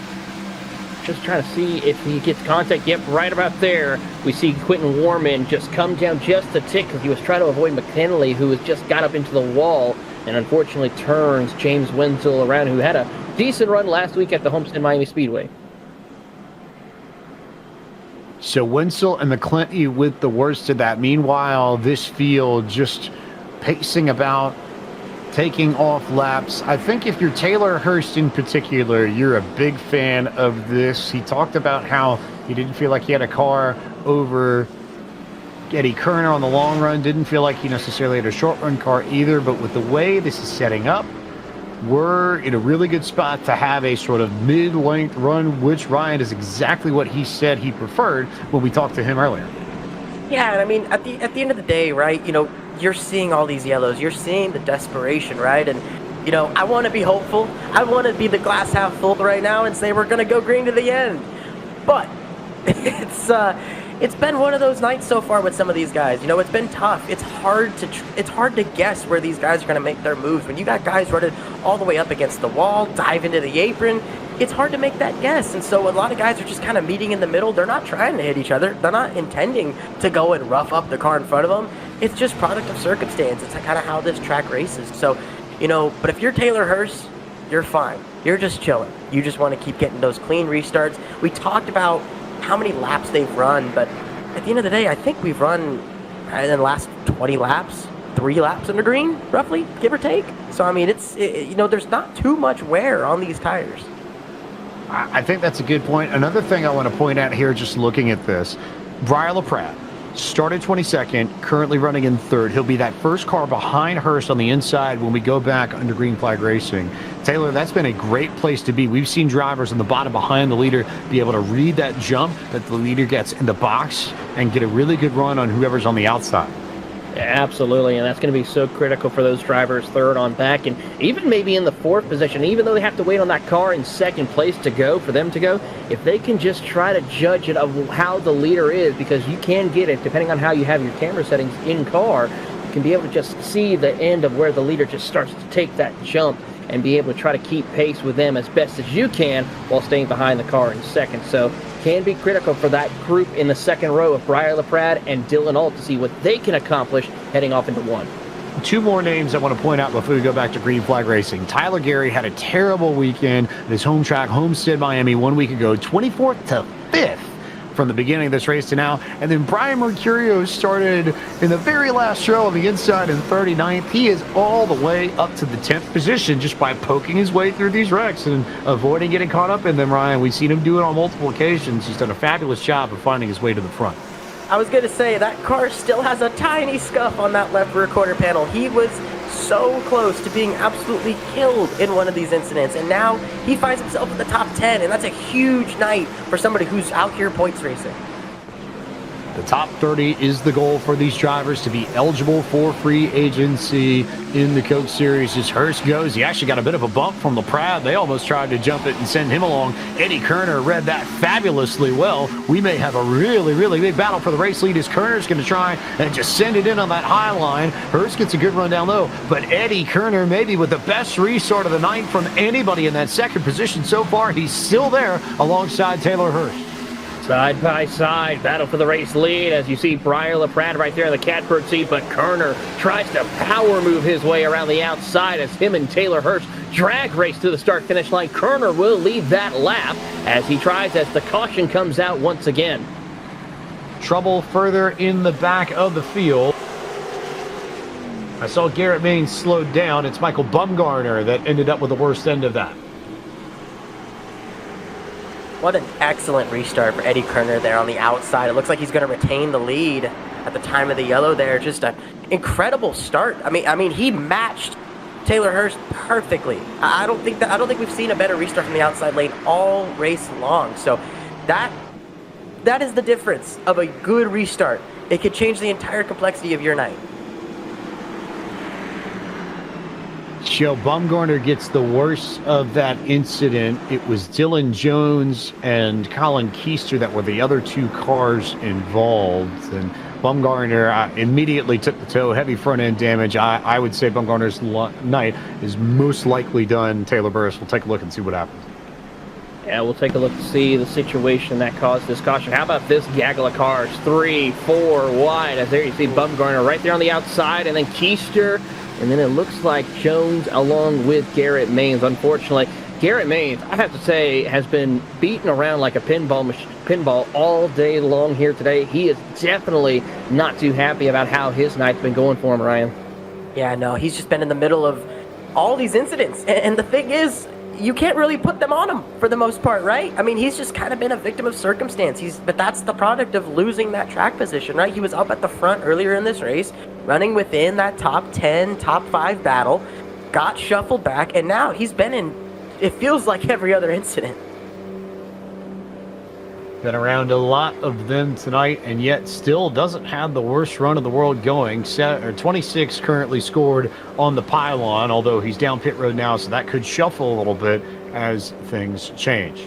Speaker 4: Just trying to see if he gets contact. Yep, right about there. We see Quentin Warman just come down just a tick because he was trying to avoid McKinley, who has just got up into the wall and unfortunately turns James Wenzel around, who had a decent run last week at the Homestead Miami Speedway.
Speaker 3: So Wenzel and McClinty with the worst of that. Meanwhile, this field just pacing about, taking off laps. I think if you're Taylor Hurst in particular, you're a big fan of this. He talked about how he didn't feel like he had a car over Eddie Kerner on the long run. Didn't feel like he necessarily had a short run car either. But with the way this is setting up, we're in a really good spot to have a sort of mid-length run, which Ryan is exactly what he said he preferred when we talked to him earlier.
Speaker 5: Yeah, and I mean, at the end of the day, right, you're seeing all these yellows. You're seeing the desperation, right? And, I want to be hopeful. I want to be the glass half full right now and say we're going to go green to the end. But it's been one of those nights so far with some of these guys. It's been tough. It's hard to guess where these guys are going to make their moves. When you got guys running all the way up against the wall, dive into the apron, it's hard to make that guess. And so a lot of guys are just kind of meeting in the middle. They're not trying to hit each other. They're not intending to go and rough up the car in front of them. It's just product of circumstance. It's kind of how this track races. So, but if you're Taylor Hurst, you're fine. You're just chilling. You just want to keep getting those clean restarts. We talked about how many laps they've run, but at the end of the day, I think we've run in the last 20 laps, 3 laps under green, roughly, give or take. So, I mean, there's not too much wear on these tires.
Speaker 3: I think that's a good point. Another thing I want to point out here, just looking at this, Brian LaPrade started 22nd, currently running in 3rd. He'll be that first car behind Hurst on the inside when we go back under green flag racing. Taylor, that's been a great place to be. We've seen drivers on the bottom behind the leader be able to read that jump that the leader gets in the box and get a really good run on whoever's on the outside.
Speaker 4: Absolutely, and that's going to be so critical for those drivers third on back, and even maybe in the fourth position, even though they have to wait on that car in second place to go, for them to go, if they can just try to judge it of how the leader is, because you can get it, depending on how you have your camera settings in car, you can be able to just see the end of where the leader just starts to take that jump and be able to try to keep pace with them as best as you can while staying behind the car in second. So can be critical for that group in the second row of Briar LaPrade and Dylan Alt to see what they can accomplish heading off into one.
Speaker 3: Two more names I want to point out before we go back to Green Flag Racing. Tyler Gary had a terrible weekend at his home track, Homestead, Miami, 1 week ago, 24th to 5th from the beginning of this race to now. And then Brian Mercurio started in the very last row on the inside in 39th. He is all the way up to the 10th position just by poking his way through these wrecks and avoiding getting caught up in them, Ryan. We've seen him do it on multiple occasions. He's done a fabulous job of finding his way to the front.
Speaker 5: I was going to say, that car still has a tiny scuff on that left rear quarter panel. He was so close to being absolutely killed in one of these incidents, and now he finds himself in the top 10, and that's a huge night for somebody who's out here points racing.
Speaker 3: The top 30 is the goal for these drivers to be eligible for free agency in the Coke Series. As Hurst goes, he actually got a bit of a bump from LaPrade. They almost tried to jump it and send him along. Eddie Kerner read that fabulously well. We may have a really, really big battle for the race lead as Kerner's going to try and just send it in on that high line. Hurst gets a good run down low, but Eddie Kerner maybe with the best restart of the night from anybody in that second position so far. He's still there alongside Taylor Hurst.
Speaker 4: Side by side, battle for the race lead as you see Briar LaPrade right there in the catbird seat, but Kerner tries to power move his way around the outside as him and Taylor Hurst drag race to the start-finish line. Kerner will lead that lap as he tries as the caution comes out once again.
Speaker 3: Trouble further in the back of the field. I saw Garrett Maines slowed down. It's Michael Bumgarner that ended up with the worst end of that.
Speaker 5: What an excellent restart for Eddie Kerner there on the outside. It looks like he's going to retain the lead at the time of the yellow there. Just an incredible start. I mean, he matched Taylor Hurst perfectly. I don't think we've seen a better restart from the outside lane all race long. So that is the difference of a good restart. It could change the entire complexity of your night.
Speaker 3: Joe Bumgarner gets the worst of that incident. It was Dylan Jones and Colin Keister that were the other two cars involved. And Bumgarner immediately took the tow, heavy front end damage. I would say Bumgarner's night is most likely done. Taylor Burris will take a look and see what happens.
Speaker 4: Yeah, we'll take a look to see the situation that caused this caution. How about this gaggle of cars? 3, 4 wide. As there you see Bumgarner right there on the outside, and then Keister. And then it looks like Jones along with Garrett Maines. Unfortunately, Garrett Maines, I have to say, has been beaten around like a pinball all day long here today. He is definitely not too happy about how his night's been going for him, Ryan.
Speaker 5: Yeah, no, he's just been in the middle of all these incidents. And the thing is, you can't really put them on him for the most part, right? I mean, he's just kind of been a victim of circumstance. But that's the product of losing that track position, right? He was up at the front earlier in this race, running within that top 10, top 5 battle, got shuffled back, and now he's been in, it feels like every other incident.
Speaker 3: Been around a lot of them tonight, and yet still doesn't have the worst run of the world going. 26 currently scored on the pylon, although he's down pit road now, so that could shuffle a little bit as things change.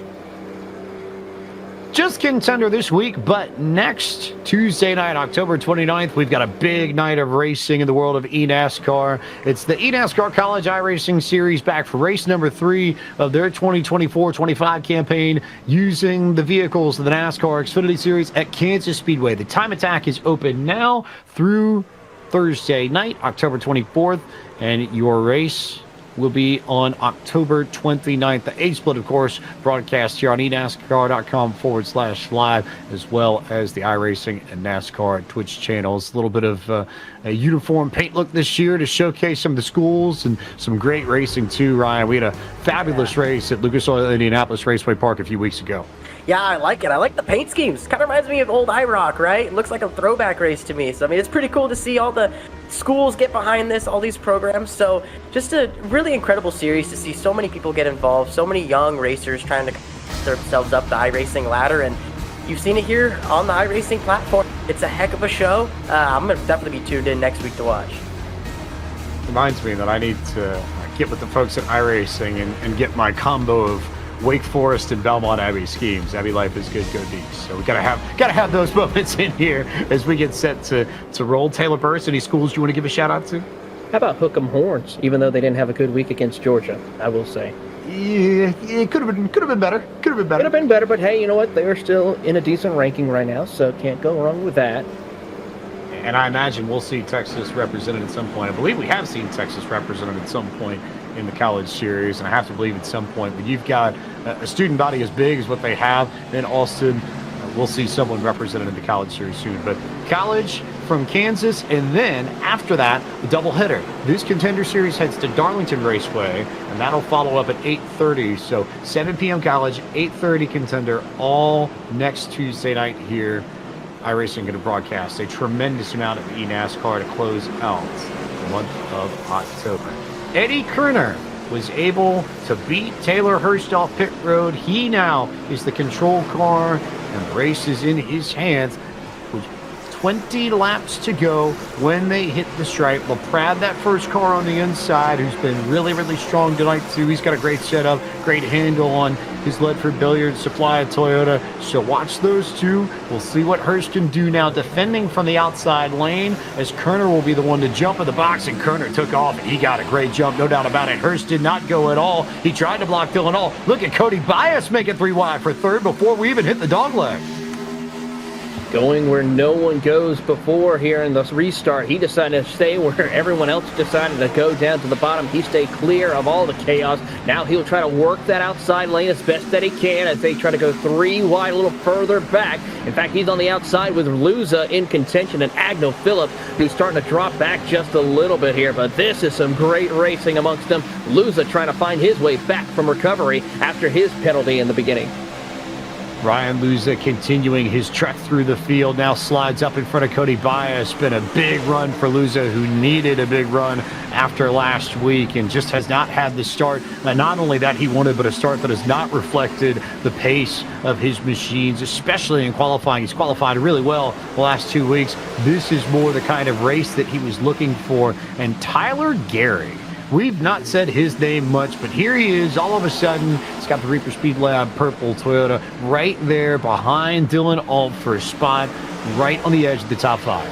Speaker 3: Just Contender this week, but next Tuesday night, October 29th, we've got a big night of racing in the world of eNASCAR. It's the eNASCAR College iRacing Series back for race number 3 of their 2024-25 campaign using the vehicles of the NASCAR Xfinity Series at Kansas Speedway. The time attack is open now through Thursday night, October 24th, and your race will be on October 29th. The age split, of course, broadcast here on eNASCAR.com/live, as well as the iRacing and NASCAR Twitch channels. A little bit of a uniform paint look this year to showcase some of the schools and some great racing too, Ryan. We had a fabulous race at Lucas Oil Indianapolis Raceway Park a few weeks ago.
Speaker 5: Yeah, I like it. I like the paint schemes. Kind of reminds me of old iRock, right? It looks like a throwback race to me. So, I mean, it's pretty cool to see all the schools get behind this, all these programs. So, just a really incredible series to see so many people get involved, so many young racers trying to themselves up the iRacing ladder. And you've seen it here on the iRacing platform. It's a heck of a show. I'm going to definitely be tuned in next week to watch.
Speaker 3: Reminds me that I need to get with the folks at iRacing and get my combo of Wake Forest and Belmont Abbey schemes. Abbey Life is good, go deep. So we gotta have those moments in here as we get set to roll. Taylor Burris, any schools you want to give a shout out to?
Speaker 4: How about Hook 'em Horns? Even though they didn't have a good week against Georgia, I will say.
Speaker 3: Yeah, it could have been better. Could have been better.
Speaker 4: But hey, you know what? They are still in a decent ranking right now, so can't go wrong with that.
Speaker 3: And I imagine we'll see Texas represented at some point. I believe we have seen Texas represented at some point in the college series, and I have to believe at some point. But you've got a student body as big as what they have in Austin. We'll see someone represented in the college series soon. But college from Kansas, and then after that, the doubleheader. This Contender Series heads to Darlington Raceway, and that'll follow up at 8:30. So 7 p.m. college, 8:30 Contender, all next Tuesday night here. iRacing going to broadcast a tremendous amount of eNASCAR to close out the month of October. Eddie Kerner was able to beat Taylor Hurst off pit road. He now is the control car, and the race is in his hands. With 20 laps to go when they hit the stripe. LaPrade, that first car on the inside, who's been really, really strong tonight too. He's got a great setup, great handle on his Ledford Billiard supply at Toyota. So watch those two. We'll see what Hurst can do now defending from the outside lane, as Kerner will be the one to jump in the box, and Kerner took off and he got a great jump, no doubt about it. Hurst did not go at all. He tried to block Dylan All. Look at Cody Bias make it 3 wide for third before we even hit the dogleg.
Speaker 4: Going where no one goes before here in the restart. He decided to stay where everyone else decided to go down to the bottom. He stayed clear of all the chaos. Now he'll try to work that outside lane as best that he can as they try to go 3 wide, a little further back. In fact, he's on the outside with Luza in contention and Agno Phillips, who's starting to drop back just a little bit here. But this is some great racing amongst them. Luza trying to find his way back from recovery after his penalty in the beginning.
Speaker 3: Ryan Luza continuing his trek through the field, now slides up in front of Cody Bias. Been a big run for Luza, who needed a big run after last week and just has not had the start. Not only that he wanted, but a start that has not reflected the pace of his machines, especially in qualifying. He's qualified really well the last 2 weeks. This is more the kind of race that he was looking for. And Tyler Gary, we've not said his name much, but here he is all of a sudden. He's got the Reaper Speed Lab purple Toyota right there behind Dylan Alt for a spot right on the edge of the top 5.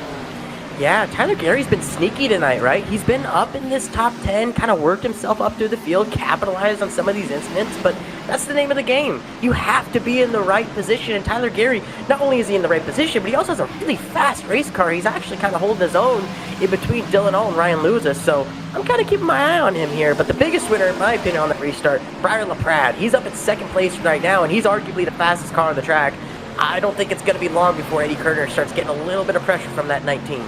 Speaker 5: Yeah, Tyler Gary's been sneaky tonight, right? He's been up in this top 10, kind of worked himself up through the field, capitalized on some of these incidents, but that's the name of the game. You have to be in the right position, and Tyler Gary, not only is he in the right position, but he also has a really fast race car. He's actually kind of holding his own in between Dylan All and Ryan Luza, so I'm kind of keeping my eye on him here. But the biggest winner, in my opinion, on the restart, Brian LaPrade. He's up in second place right now, and he's arguably the fastest car on the track. I don't think it's going to be long before Eddie Kerner starts getting a little bit of pressure from that 19.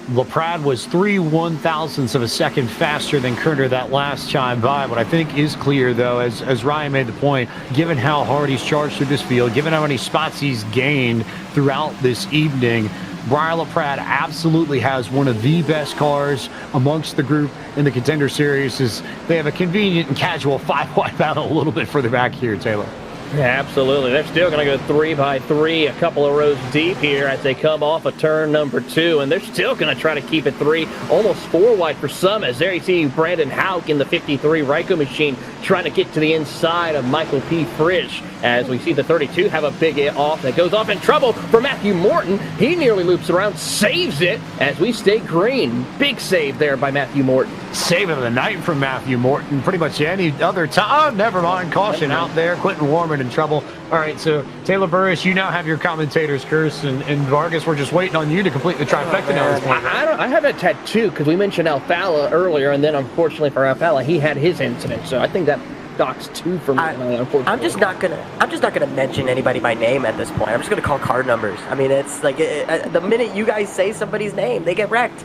Speaker 3: LaPrade was 3/1000ths of a second faster than Kerner that last time by. What I think is clear, though, as Ryan made the point, given how hard he's charged through this field, given how many spots he's gained throughout this evening, Brian LaPrade absolutely has one of the best cars amongst the group in the Contender Series. As they have a convenient and casual 5-wide battle a little bit further back here, Taylor.
Speaker 4: Yeah, absolutely. They're still going to go 3 by 3, a couple of rows deep here as they come off of turn number 2, and they're still going to try to keep it 3, almost 4 wide for some, as there you see Brandon Houck in the 53 Ryko machine trying to get to the inside of Michael P. Frisch, as we see the 32 have a big off that goes off in trouble for Matthew Morton. He nearly loops around, saves it as we stay green. Big save there by Matthew Morton.
Speaker 3: Save of the night from Matthew Morton. Pretty much any other time. Oh, never mind. Caution out there. Quentin Warman in trouble. All right, so Taylor Burris, you now have your commentator's curse, and Vargas, we're just waiting on you to complete the trifecta now at this point.
Speaker 4: I have a tattoo because we mentioned Alfala earlier, and then unfortunately for Alfala, he had his incident. So I think that docks 2 for me.
Speaker 5: I'm just not gonna mention anybody by name at this point. I'm just gonna call card numbers. I mean, it's like the minute you guys say somebody's name, they get wrecked.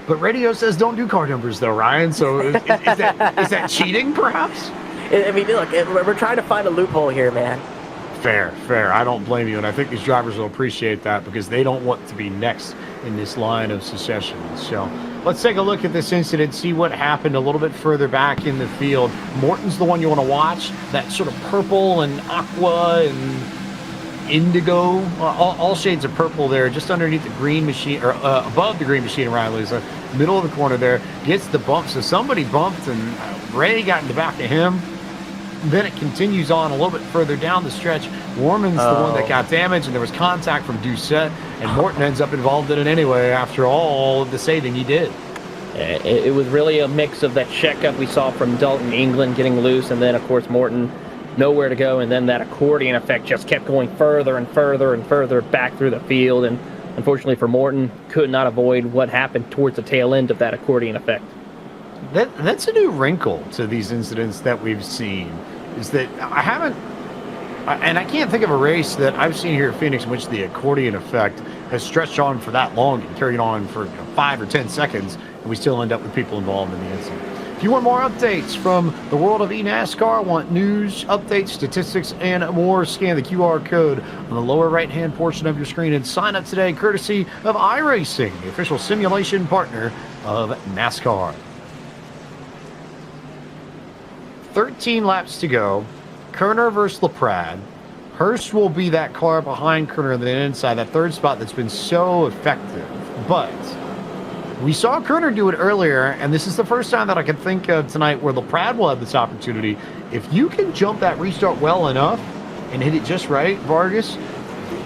Speaker 3: But radio says don't do card numbers, though, Ryan. So is that cheating, perhaps?
Speaker 5: I mean, look, we're trying to find a loophole here, man.
Speaker 3: Fair. I don't blame you, and I think these drivers will appreciate that because they don't want to be next in this line of succession. So let's take a look at this incident, see what happened a little bit further back in the field. Morton's the one you want to watch, that sort of purple and aqua and indigo, all shades of purple there, just underneath the green machine, or above the green machine, Ryan Lewis, middle of the corner there, gets the bump. So somebody bumped, and Ray got in the back of him. Then it continues on a little bit further down the stretch. Warman's the one that got damaged, and there was contact from Doucette, and Morton ends up involved in it anyway after all of the saving he did.
Speaker 4: It was really a mix of that checkup we saw from Dalton England getting loose, and then, of course, Morton nowhere to go, and then that accordion effect just kept going further and further and further back through the field, and unfortunately for Morton, could not avoid what happened towards the tail end of that accordion effect.
Speaker 3: That's a new wrinkle to these incidents that we've seen, is that I can't think of a race that I've seen here at Phoenix in which the accordion effect has stretched on for that long and carried on for 5 or 10 seconds, and we still end up with people involved in the incident. If you want more updates from the world of eNASCAR, want news, updates, statistics, and more, scan the QR code on the lower right-hand portion of your screen and sign up today, courtesy of iRacing, the official simulation partner of NASCAR. 13 laps to go. Kerner versus LaPrade. Hurst will be that car behind Kerner on the inside, that third spot that's been so effective. But we saw Kerner do it earlier, and this is the first time that I can think of tonight where LaPrade will have this opportunity. If you can jump that restart well enough and hit it just right, Vargas,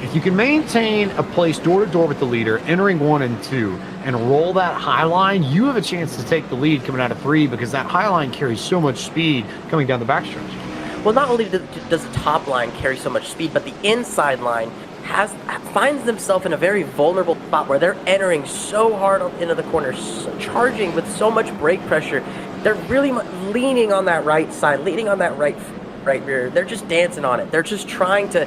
Speaker 3: if you can maintain a place door-to-door with the leader, entering 1 and 2, and roll that high line, you have a chance to take the lead coming out of 3, because that high line carries so much speed coming down the backstretch.
Speaker 5: Well, not only does the top line carry so much speed, but the inside line finds themselves in a very vulnerable spot where they're entering so hard into the corner, charging with so much brake pressure. They're really leaning on that right side, leaning on that right rear. They're just dancing on it. They're just trying to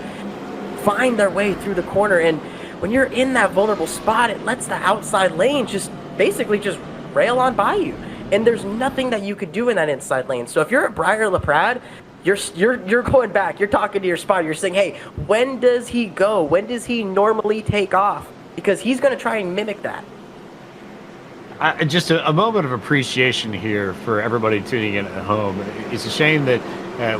Speaker 5: find their way through the corner, and when you're in that vulnerable spot, it lets the outside lane just basically just rail on by you, and there's nothing that you could do in that inside lane. So if you're at Breyer LaPrade, you're going back, you're talking to your spotter, you're saying, hey, when does he go? When does he normally take off? Because he's going to try and mimic that.
Speaker 3: Just a moment of appreciation here for everybody tuning in at home. It's a shame that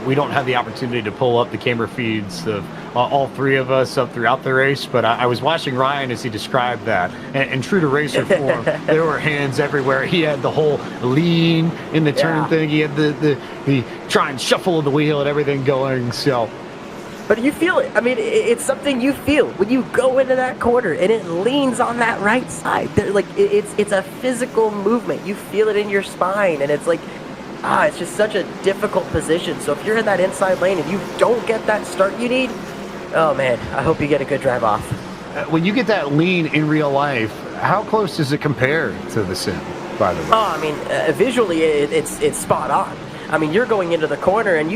Speaker 3: we don't have the opportunity to pull up the camera feeds of all three of us up throughout the race, but I was watching Ryan as he described that, and true to racer form, there were hands everywhere. He had the whole lean in the turn thing. He had the try and shuffle of the wheel and everything going. So,
Speaker 5: but you feel it. I mean, it's something you feel when you go into that corner and it leans on that right side. Like it's a physical movement. You feel it in your spine, and it's like, it's just such a difficult position. So if you're in that inside lane and you don't get that start you need, oh man, I hope you get a good drive off.
Speaker 3: When you get that lean in real life, how close does it compare to the sim, by the way?
Speaker 5: Oh, I mean, visually it's spot on. I mean, you're going into the corner, and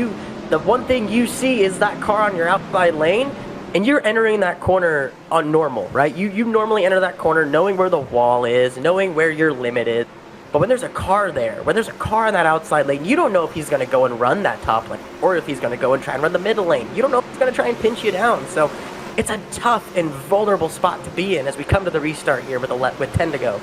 Speaker 5: the one thing you see is that car on your outside lane, and you're entering that corner on normal, right? You normally enter that corner knowing where the wall is, knowing where your limit is. But when there's a car there, when there's a car on that outside lane, you don't know if he's going to go and run that top lane, or if he's going to go and try and run the middle lane. You don't know if he's going to try and pinch you down. So it's a tough and vulnerable spot to be in as we come to the restart here with 10 to go.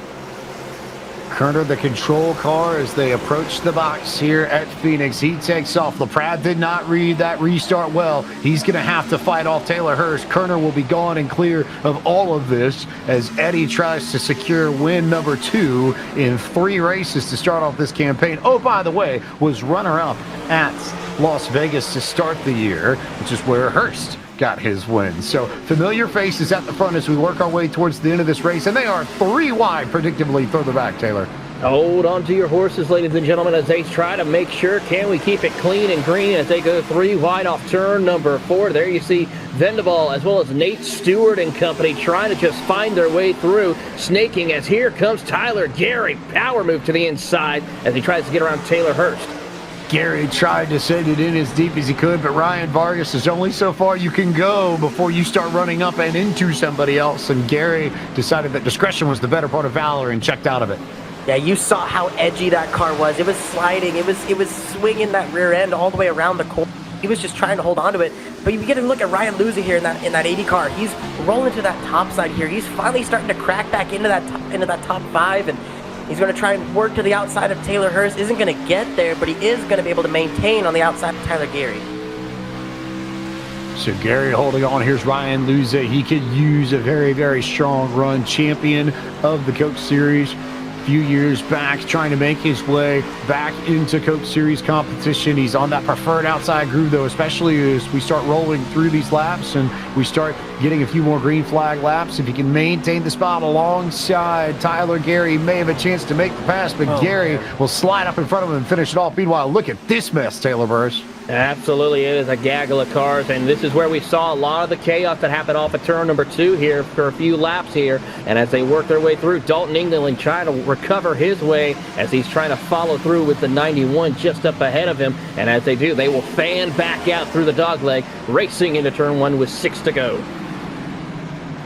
Speaker 3: Kerner, the control car, as they approach the box here at Phoenix. He takes off. LaPrade did not read that restart well. He's going to have to fight off Taylor Hurst. Kerner will be gone and clear of all of this as Eddie tries to secure win number 2 in 3 races to start off this campaign. Oh, by the way, was runner-up at Las Vegas to start the year, which is where Hurst got his win. So familiar faces at the front as we work our way towards the end of this race, and they are 3 wide predictably further back, Taylor.
Speaker 4: Hold on to your horses, ladies and gentlemen, as they try to make sure, can we keep it clean and green as they go 3 wide off turn number 4. There you see Vendaval as well as Nate Stewart and company trying to just find their way through, snaking as here comes Tyler Gary. Power move to the inside as he tries to get around Taylor Hurst.
Speaker 3: Gary tried to send it in as deep as he could, but Ryan Vargas is only so far you can go before you start running up and into somebody else, and Gary decided that discretion was the better part of valor and checked out of it.
Speaker 5: Yeah, you saw how edgy that car was. It was sliding. It was swinging that rear end all the way around the corner. He was just trying to hold on to it. But you get a look at Ryan Luza here in that 80 car. He's rolling to that top side here. He's finally starting to crack back into that top 5, and he's going to try and work to the outside of Taylor Hurst. Isn't going to get there, but he is going to be able to maintain on the outside of Tyler Gary.
Speaker 3: So Gary holding on. Here's Ryan Luza. He could use a very, very strong run. Champion of the Coke Series a few years back, trying to make his way back into Coke Series competition. He's on that preferred outside groove, though, especially as we start rolling through these laps and we start getting a few more green flag laps. If he can maintain the spot alongside Tyler, Gary may have a chance to make the pass, but Gary will slide up in front of him and finish it off. Meanwhile, look at this mess, Taylor Burris.
Speaker 4: Absolutely, it is a gaggle of cars, and this is where we saw a lot of the chaos that happened off of turn number 2 here for a few laps here. And as they work their way through, Dalton England trying to recover his way as he's trying to follow through with the 91 just up ahead of him. And as they do, they will fan back out through the dogleg, racing into turn 1 with 6 to go.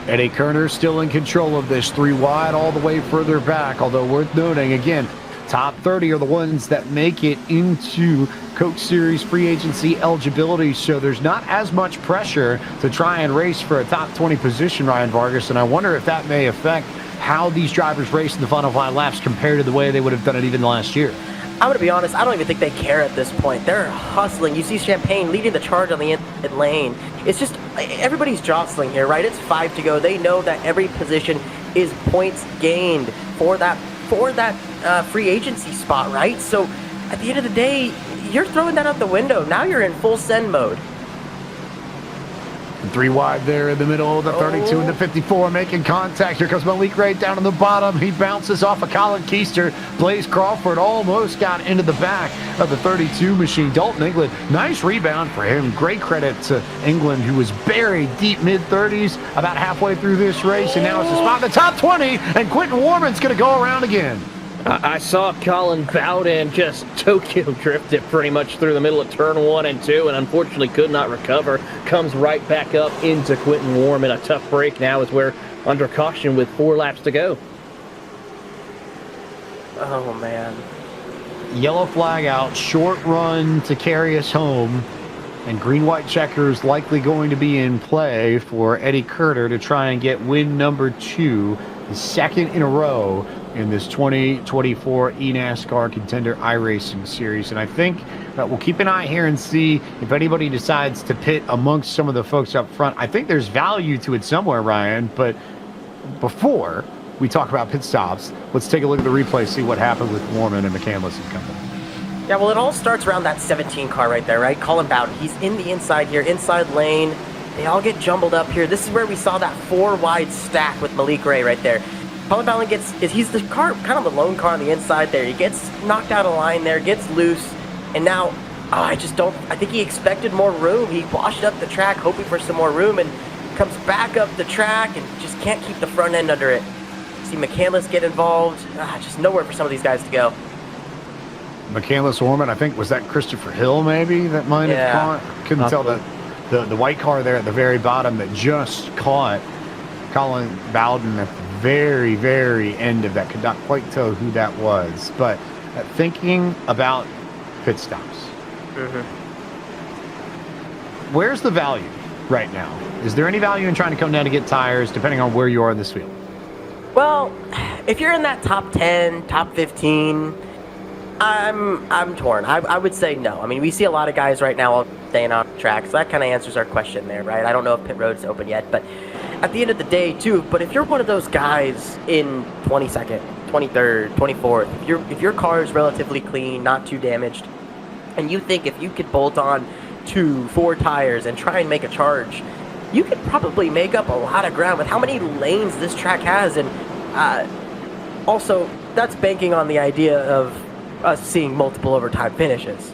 Speaker 3: Eddie Kerner still in control of this, 3 wide all the way further back, although worth noting, again, top 30 are the ones that make it into Coke Series free agency eligibility, so there's not as much pressure to try and race for a top 20 position, Ryan Vargas, and I wonder if that may affect how these drivers race in the final 5 laps compared to the way they would have done it even last year.
Speaker 5: I'm going to be honest, I don't even think they care at this point. They're hustling. You see Champagne leading the charge on the inside lane. It's just, everybody's jostling here, right? It's 5 to go. They know that every position is points gained for that free agency spot, right? So at the end of the day, you're throwing that out the window. Now you're in full send mode.
Speaker 3: 3 wide there in the middle of the 32 and the 54 making contact. Here comes Malik Ray down in the bottom. He bounces off of Colin Keister. Blaze Crawford almost got into the back of the 32 machine. Dalton England, nice rebound for him. Great credit to England, who was buried deep mid-30s about halfway through this race, and now it's a spot in the top 20, and Quentin Warman's going to go around again.
Speaker 4: I saw Colin Bowden just Tokyo drifted pretty much through the middle of turn 1 and 2 and unfortunately could not recover. Comes right back up into Quentin Warman. A tough break now as we're under caution with 4 laps to go.
Speaker 5: Oh, man.
Speaker 3: Yellow flag out, short run to carry us home, and green-white checkers likely going to be in play for Eddie Kerner to try and get win number 2, the second in a row in this 2024 eNASCAR Contender iRacing Series. And I think that we'll keep an eye here and see if anybody decides to pit amongst some of the folks up front. I think there's value to it somewhere, Ryan, but before we talk about pit stops, let's take a look at the replay, see what happened with Warman and McCandless and company.
Speaker 5: Yeah, well, it all starts around that 17 car right there, right? Colin Bowden, he's in the inside here, inside lane. They all get jumbled up here. This is where we saw that 4 wide stack with Malik Ray right there. Colin Bowden he's the car, kind of the lone car on the inside there. He gets knocked out of line there, gets loose, and now, I think he expected more room. He washed up the track hoping for some more room and comes back up the track and just can't keep the front end under it. See McCandless get involved. Just nowhere for some of these guys to go.
Speaker 3: McCandless, Warman, I think, was that Christopher Hill maybe that might have caught? Couldn't tell the white car there at the very bottom that just caught Colin Bowden at the very, very end of that. Could not quite tell who that was. But thinking about pit stops, where's the value right now? Is there any value in trying to come down to get tires, depending on where you are in this field?
Speaker 5: Well, if you're in that top 10, top 15, I'm torn. I would say no. I mean, we see a lot of guys right now staying on track, so that kind of answers our question there, right? I don't know if pit road's open yet, but at the end of the day, too, but if you're one of those guys in 22nd, 23rd, 24th, if your car is relatively clean, not too damaged, and you think if you could bolt on 2-4 tires and try and make a charge, you could probably make up a lot of ground with how many lanes this track has. And also, that's banking on the idea of us seeing multiple overtime finishes.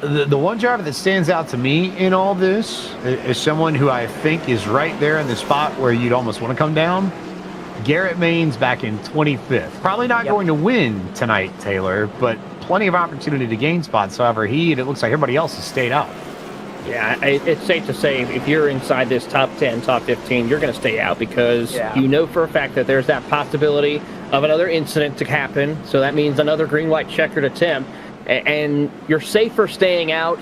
Speaker 3: The one driver that stands out to me in all this is someone who I think is right there in the spot where you'd almost want to come down. Garrett Maines back in 25th. Probably not going to win tonight, Taylor, but plenty of opportunity to gain spots. However, it looks like everybody else has stayed out.
Speaker 4: Yeah, it's safe to say if you're inside this top 10, top 15, you're going to stay out because you know for a fact that there's that possibility of another incident to happen. So that means another green-white checkered attempt. And you're safer staying out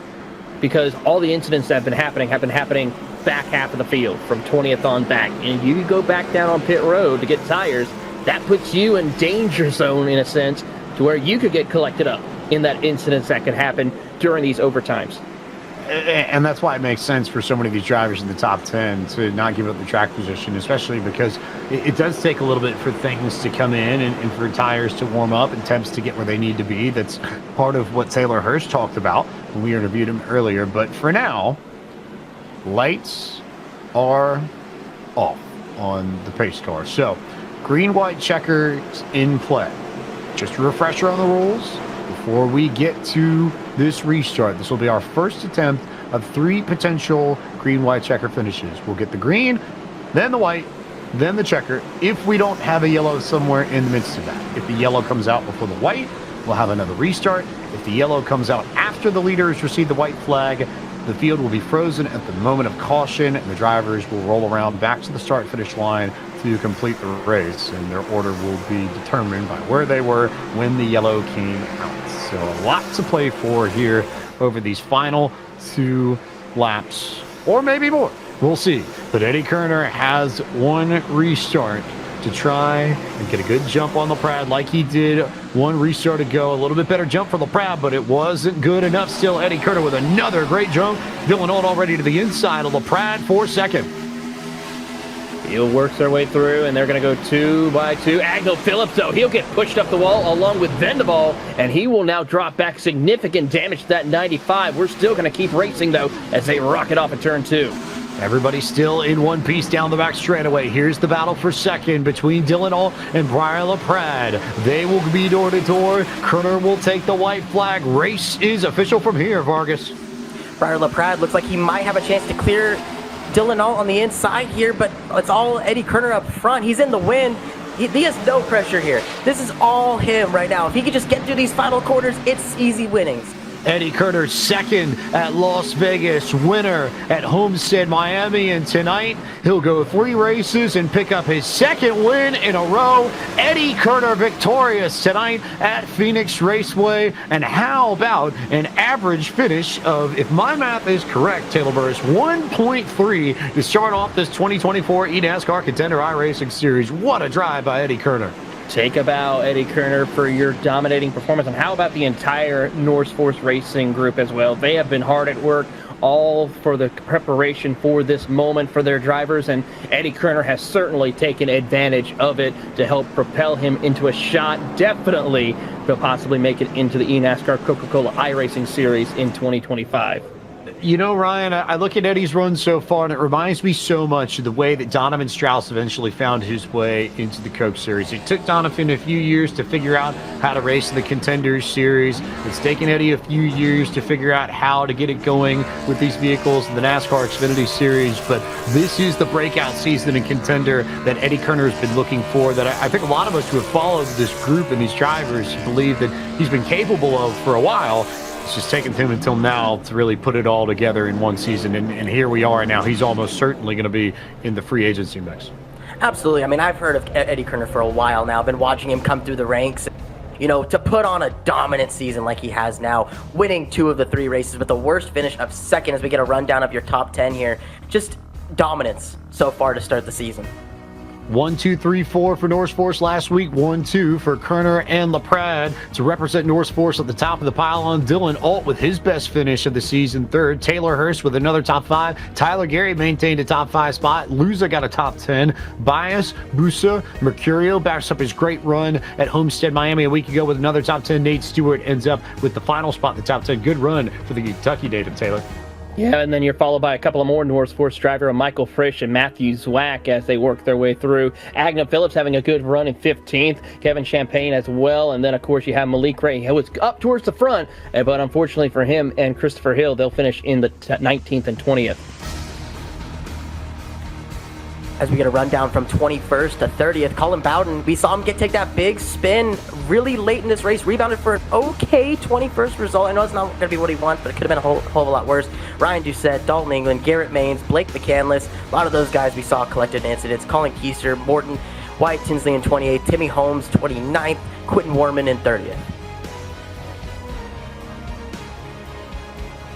Speaker 4: because all the incidents that have been happening back half of the field from 20th on back. And you go back down on pit road to get tires, that puts you in danger zone in a sense to where you could get collected up in that incidents that could happen during these overtimes.
Speaker 3: And that's why it makes sense for so many of these drivers in the top 10 to not give up the track position, especially because it does take a little bit for things to come in and for tires to warm up and temps to get where they need to be. That's part of what Taylor Hirsch talked about when we interviewed him earlier. But for now, lights are off on the pace car. So green-white checkers in play. Just a refresher on the rules before we get to this restart. This will be our first attempt of 3 potential green-white checker finishes. We'll get the green, then the white, then the checker, if we don't have a yellow somewhere in the midst of that. If the yellow comes out before the white, we'll have another restart. If the yellow comes out after the leaders receive the white flag, the field will be frozen at the moment of caution, and the drivers will roll around back to the start-finish line to complete the race, and their order will be determined by where they were when the yellow came out. So a lot to play for here over these final 2 laps, or maybe more. We'll see. But Eddie Kerner has one restart to try and get a good jump on LaPrade like he did one restart ago. A little bit better jump for LaPrade, but it wasn't good enough. Still, Eddie Kerner with another great jump. Dylan Alt already to the inside of LaPrade for second.
Speaker 4: Field works their way through, and they're going to go 2 by 2. Agno Phillips, though, he'll get pushed up the wall along with Vendaval, and he will now drop back significant damage to that 95. We're still going to keep racing, though, as they rocket off at turn 2.
Speaker 3: Everybody still in one piece down the back straightaway. Here's the battle for second between Dylan Alt and Brian LaPrade. They will be door to door. Kerner will take the white flag. Race is official from here, Vargas.
Speaker 5: Brian LaPrade looks like he might have a chance to clear Dylan Alt on the inside here, but it's all Eddie Kerner up front. He's in the wind. He has no pressure here. This is all him right now. If he could just get through these final quarters, it's easy winnings.
Speaker 3: Eddie Kerner second at Las Vegas, winner at Homestead, Miami, and tonight he'll go 3 races and pick up his second win in a row. Eddie Kerner victorious tonight at Phoenix Raceway. And how about an average finish of, if my math is correct, Taylor Burris, 1.3 to start off this 2024 eNASCAR Contender iRacing Series. What a drive by Eddie Kerner.
Speaker 4: Take a bow, Eddie Kerner, for your dominating performance. And how about the entire North Force Racing group as well? They have been hard at work, all for the preparation for this moment for their drivers. And Eddie Kerner has certainly taken advantage of it to help propel him into a shot. Definitely to possibly make it into the eNASCAR Coca-Cola iRacing Series in 2025.
Speaker 3: You know, Ryan, I look at Eddie's run so far, and it reminds me so much of the way that Donovan Strauss eventually found his way into the Coke Series. It took Donovan a few years to figure out how to race in the Contender Series. It's taken Eddie a few years to figure out how to get it going with these vehicles in the NASCAR Xfinity Series. But this is the breakout season in Contender that Eddie Kerner has been looking for, that I think a lot of us who have followed this group and these drivers believe that he's been capable of for a while. It's just taken him until now to really put it all together in one season, and here we are now. He's almost certainly going to be in the free agency mix.
Speaker 5: Absolutely. I mean, I've heard of Eddie Kerner for a while now. I've been watching him come through the ranks. You know, to put on a dominant season like he has now, winning 2 of the 3 races with the worst finish of second as we get a rundown of your top 10 here. Just dominance so far to start the season.
Speaker 3: 1, 2, 3, 4 for North Force last week. 1, 2 for Kerner and LaPrade to represent North Force at the top of the pile. Dylan Alt with his best finish of the season, 3rd. Taylor Hirsch with another top 5. Tyler Gary maintained a top 5 spot. Luza got a top 10. Bias, Busa, Mercurio backs up his great run at Homestead, Miami a week ago with another top 10. Nate Stewart ends up with the final spot in the top 10. Good run for the Kentucky native, Taylor.
Speaker 4: Yeah, and then you're followed by a couple of more North Force driver, Michael Frisch and Matthew Zwack, as they work their way through. Agna Phillips having a good run in 15th. Kevin Champagne as well. And then, of course, you have Malik Ray, who was up towards the front. But unfortunately for him and Christopher Hill, they'll finish in the 19th and 20th.
Speaker 5: As we get a rundown from 21st to 30th, Colin Bowden, we saw him take that big spin really late in this race, rebounded for an okay 21st result. I know it's not going to be what he wants, but it could have been a whole of a lot worse. Ryan Doucette, Dalton England, Garrett Maines, Blake McCandless, a lot of those guys we saw collected in incidents. Colin Keister, Morton, Wyatt Tinsley in 28th, Timmy Holmes 29th, Quentin Warman in 30th.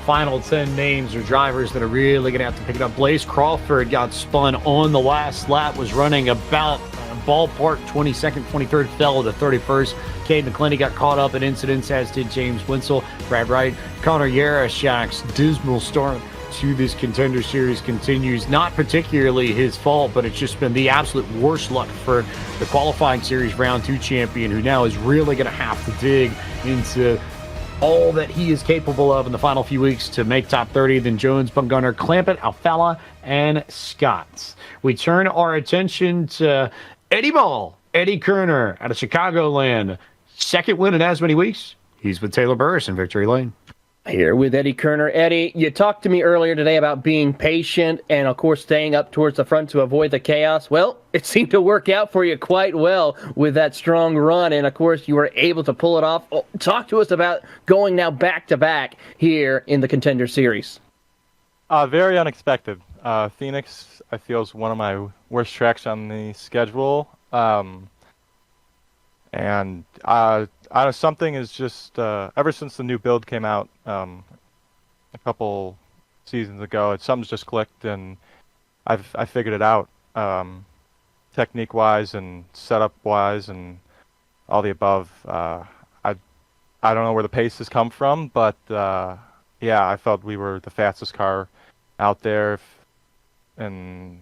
Speaker 3: Final 10 names are drivers that are really going to have to pick it up. Blaze Crawford got spun on the last lap, was running about ballpark 22nd, 23rd, fell to 31st. Cade McClenny got caught up in incidents, as did James Winsell. Brad Wright, Connor Yarashak's dismal start to this Contender Series continues. Not particularly his fault, but it's just been the absolute worst luck for the qualifying series round 2 champion, who now is really going to have to dig into all that he is capable of in the final few weeks to make top 30. Then Jones, Bumgarner, Clampett, Alfalla, and Scott. We turn our attention to Eddie Ball, Eddie Kerner out of Chicagoland. Second win in as many weeks. He's with Taylor Burris in Victory Lane.
Speaker 4: Here with Eddie Kerner. Eddie, you talked to me earlier today about being patient and, of course, staying up towards the front to avoid the chaos. Well, it seemed to work out for you quite well with that strong run, and, of course, you were able to pull it off. Oh, talk to us about going now back-to-back here in the Contender Series.
Speaker 8: Very unexpected. Phoenix, I feel, is one of my worst tracks on the schedule. And something is just ever since the new build came out a couple seasons ago, something's just clicked, and I figured it out, technique wise and setup wise and all the above. I don't know where the pace has come from, but yeah, I felt we were the fastest car out there, and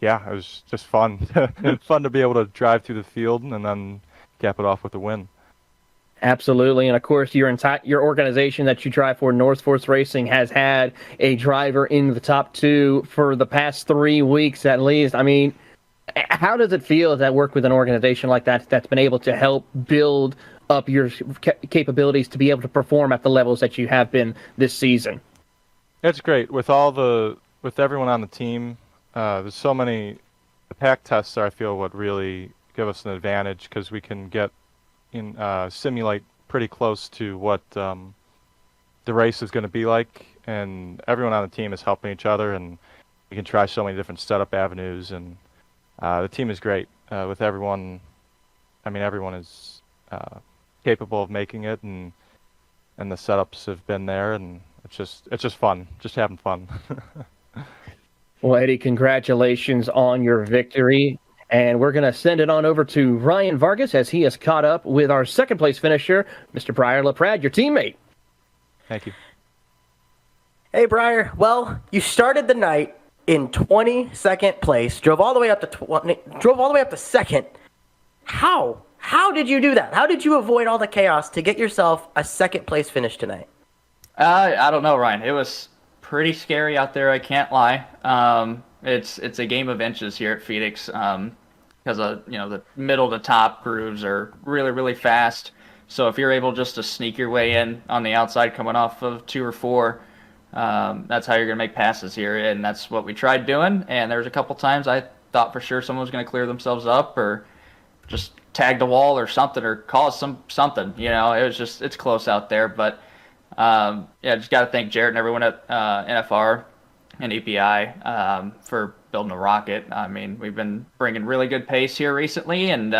Speaker 8: yeah, it was just fun. Fun to be able to drive through the field and then cap it off with a win.
Speaker 4: Absolutely, and of course, your organization that you drive for, North Force Racing, has had a driver in the top 2 for the past 3 weeks at least. I mean, how does it feel to work with an organization like that that's been able to help build up your capabilities to be able to perform at the levels that you have been this season?
Speaker 8: It's great with everyone on the team. There's so many. The pack tests are, I feel, what really give us an advantage, because we can simulate pretty close to what the race is going to be like, and everyone on the team is helping each other, and we can try so many different setup avenues, and the team is great with everyone. I mean, everyone is capable of making it, and the setups have been there, and it's just fun, just having fun.
Speaker 4: Well, Eddie, congratulations on your victory. And we're going to send it on over to Ryan Vargas as he has caught up with our second-place finisher, Mr. Briar LaPrade, your teammate.
Speaker 8: Thank you.
Speaker 5: Hey, Briar. Well, you started the night in 22nd place, drove all the way up to second. How? How did you do that? How did you avoid all the chaos to get yourself a second-place finish tonight?
Speaker 9: I don't know, Ryan. It was pretty scary out there, I can't lie. It's a game of inches here at Phoenix. Because the middle to top grooves are really, really fast. So if you're able just to sneak your way in on the outside coming off of 2 or 4, that's how you're going to make passes here. And that's what we tried doing. And there was a couple times I thought for sure someone was going to clear themselves up or just tag the wall or something or cause something. It's close out there. But just got to thank Jarrett and everyone at NFR and EPI for building a rocket. I mean, we've been bringing really good pace here recently, and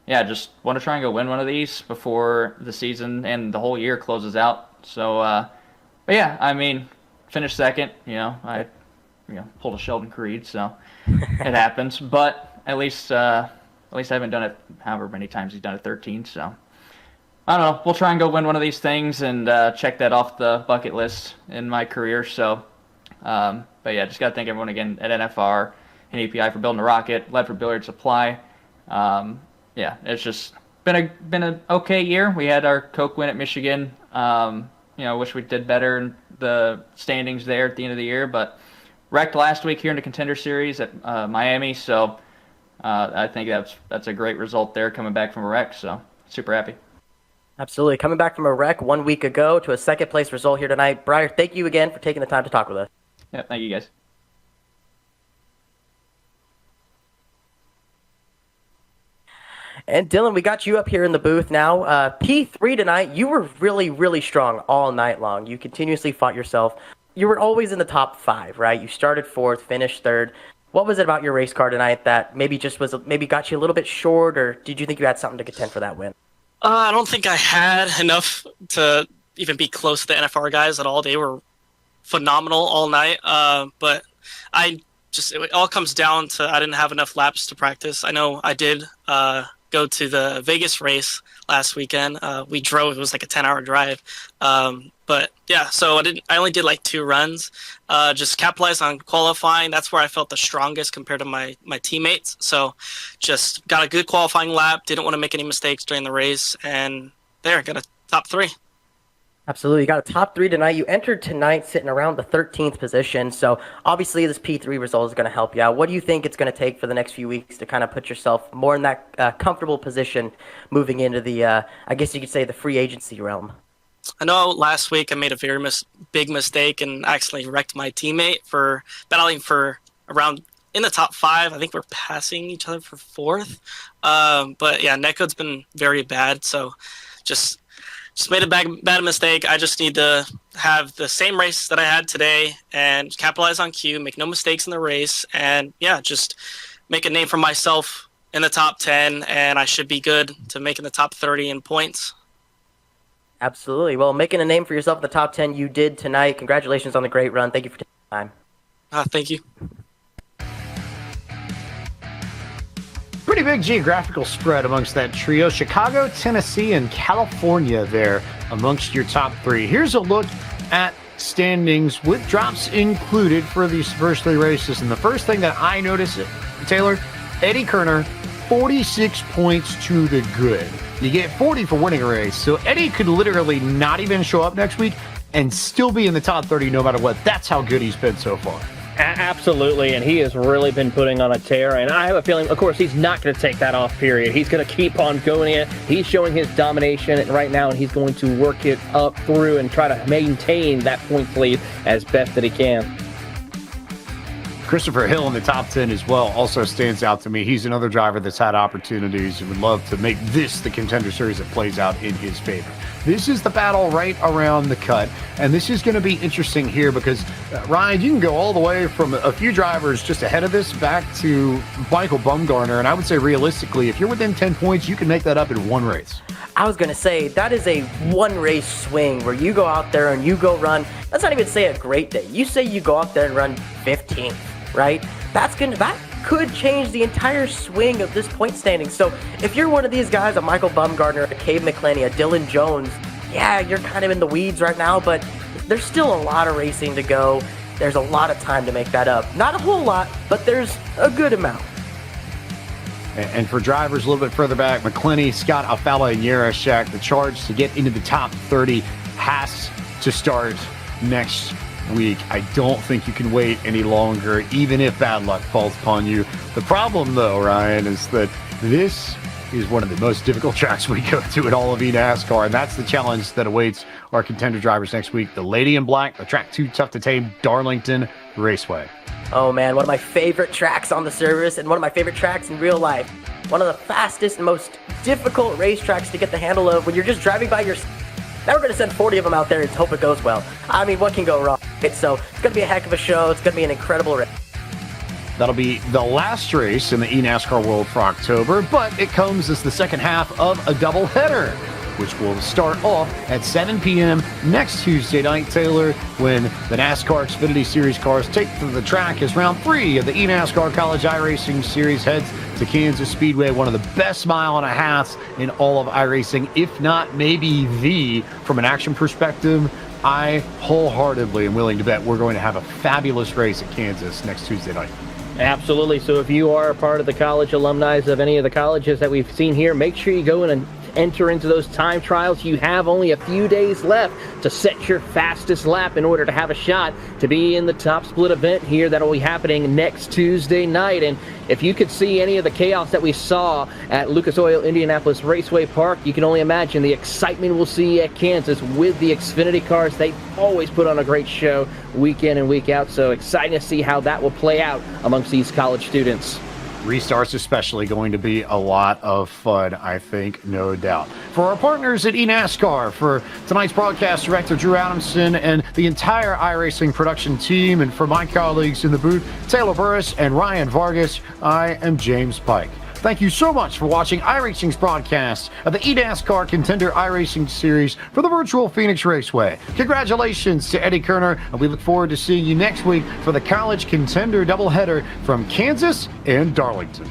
Speaker 9: just want to try and go win one of these before the season and the whole year closes out. So, but yeah, I mean, finished second. I pulled a Sheldon Creed, so it happens. But at least I haven't done it however many times he's done it, 13. So I don't know. We'll try and go win one of these things and check that off the bucket list in my career. So. But yeah, just got to thank everyone again at NFR and EPI for building a rocket, led for Billiard Supply. It's just been an okay year. We had our Coke win at Michigan. Wish we did better in the standings there at the end of the year, but wrecked last week here in the Contender Series at Miami. So I think that's a great result there, coming back from a wreck. So super happy.
Speaker 5: Absolutely. Coming back from a wreck 1 week ago to a second place result here tonight. Briar, thank you again for taking the time to talk with us.
Speaker 9: Yeah, thank you guys.
Speaker 5: And Dylan, we got you up here in the booth now. P3 tonight, you were really, really strong all night long. You continuously fought yourself. You were always in the top 5, right? You started 4th, finished 3rd. What was it about your race car tonight that maybe got you a little bit short, or did you think you had something to contend for that win?
Speaker 10: I don't think I had enough to even be close to the NFR guys at all. They were phenomenal all night, but it all comes down to I didn't have enough laps to practice. I know I did go to the Vegas race last weekend. We drove; it was like a 10-hour drive. But yeah, so I only did like 2 runs. Just capitalized on qualifying. That's where I felt the strongest compared to my teammates. So just got a good qualifying lap. Didn't want to make any mistakes during the race, and got a top 3.
Speaker 5: Absolutely. You got a top 3 tonight. You entered tonight sitting around the 13th position. So obviously this P3 result is going to help you out. What do you think it's going to take for the next few weeks to kind of put yourself more in that comfortable position moving into the, I guess you could say, the free agency realm?
Speaker 10: I know last week I made a very big mistake and accidentally wrecked my teammate for battling for around in the top 5. I think we're passing each other for 4th. But yeah, netcode's been very bad. So just made a bad mistake. I just need to have the same race that I had today and capitalize on Q, make no mistakes in the race, and yeah, just make a name for myself in the top 10, and I should be good to make in the top 30 in points.
Speaker 5: Absolutely. Well, making a name for yourself in the top 10 you did tonight. Congratulations on the great run. Thank you for taking the time.
Speaker 10: Thank you.
Speaker 3: Pretty big geographical spread amongst that trio. Chicago, Tennessee, and California there amongst your top 3. Here's a look at standings with drops included for these first 3 races. And the first thing that I noticed, Taylor, Eddie Kerner, 46 points to the good. You get 40 for winning a race. So Eddie could literally not even show up next week and still be in the top 30 no matter what. That's how good he's been so far.
Speaker 4: Absolutely, and he has really been putting on a tear, and I have a feeling, of course, he's not going to take that off period. He's going to keep on going it. He's showing his domination right now, and he's going to work it up through and try to maintain that points lead as best that he can.
Speaker 3: Christopher Hill in the top 10 as well also stands out to me. He's another driver that's had opportunities and would love to make this the Contender Series that plays out in his favor. This is the battle right around the cut, and this is going to be interesting here because, Ryan, you can go all the way from a few drivers just ahead of this back to Michael Bumgarner, and I would say realistically, if you're within 10 points, you can make that up in 1 race.
Speaker 5: I was going to say, that is a 1-race swing where you go out there and you go run, let's not even say a great day. You say you go out there and run 15th, right? That could change the entire swing of this point standing. So if you're one of these guys, a Michael Bumgarner, a Cave McClenny, a Dylan Jones, yeah, you're kind of in the weeds right now, but there's still a lot of racing to go. There's a lot of time to make that up. Not a whole lot, but there's a good amount.
Speaker 3: And for drivers a little bit further back, McClenny, Scott Afala, and Yarashek, the charge to get into the top 30 has to start next week. I don't think you can wait any longer, even if bad luck falls upon you. The problem, though, Ryan, is that this is one of the most difficult tracks we go to in all of eNASCAR, and that's the challenge that awaits our Contender drivers next week. The Lady in Black, the track too tough to tame, Darlington Raceway.
Speaker 5: Oh man, one of my favorite tracks on the service and one of my favorite tracks in real life. One of the fastest and most difficult racetracks to get the handle of when you're just driving by yourself. Now we're going to send 40 of them out there and hope it goes well. I mean, what can go wrong? So it's going to be a heck of a show. It's going to be an incredible race.
Speaker 3: That'll be the last race in the eNASCAR World for October, but it comes as the second half of a doubleheader, which will start off at 7 p.m. next Tuesday night, Taylor, when the NASCAR Xfinity Series cars take to the track as round 3 of the eNASCAR College iRacing Series heads to Kansas Speedway, one of the best mile and a halves in all of iRacing, if not maybe the, from an action perspective. I wholeheartedly am willing to bet we're going to have a fabulous race at Kansas next Tuesday night.
Speaker 4: Absolutely. So if you are a part of the college alumni of any of the colleges that we've seen here, make sure you go in and enter into those time trials. You have only a few days left to set your fastest lap in order to have a shot to be in the top split event here that will be happening next Tuesday night. And if you could see any of the chaos that we saw at Lucas Oil Indianapolis Raceway Park, you can only imagine the excitement we'll see at Kansas with the Xfinity cars. They always put on a great show week in and week out, so exciting to see how that will play out amongst these college students.
Speaker 3: Restart's especially going to be a lot of fun, I think, no doubt. For our partners at eNASCAR, for tonight's broadcast director Drew Adamson and the entire iRacing production team, and for my colleagues in the booth, Taylor Burris and Ryan Vargas, I am James Pike. Thank you so much for watching iRacing's broadcast of the eNASCAR Contender iRacing Series for the virtual Phoenix Raceway. Congratulations to Eddie Kerner, and we look forward to seeing you next week for the College Contender doubleheader from Kansas and Darlington.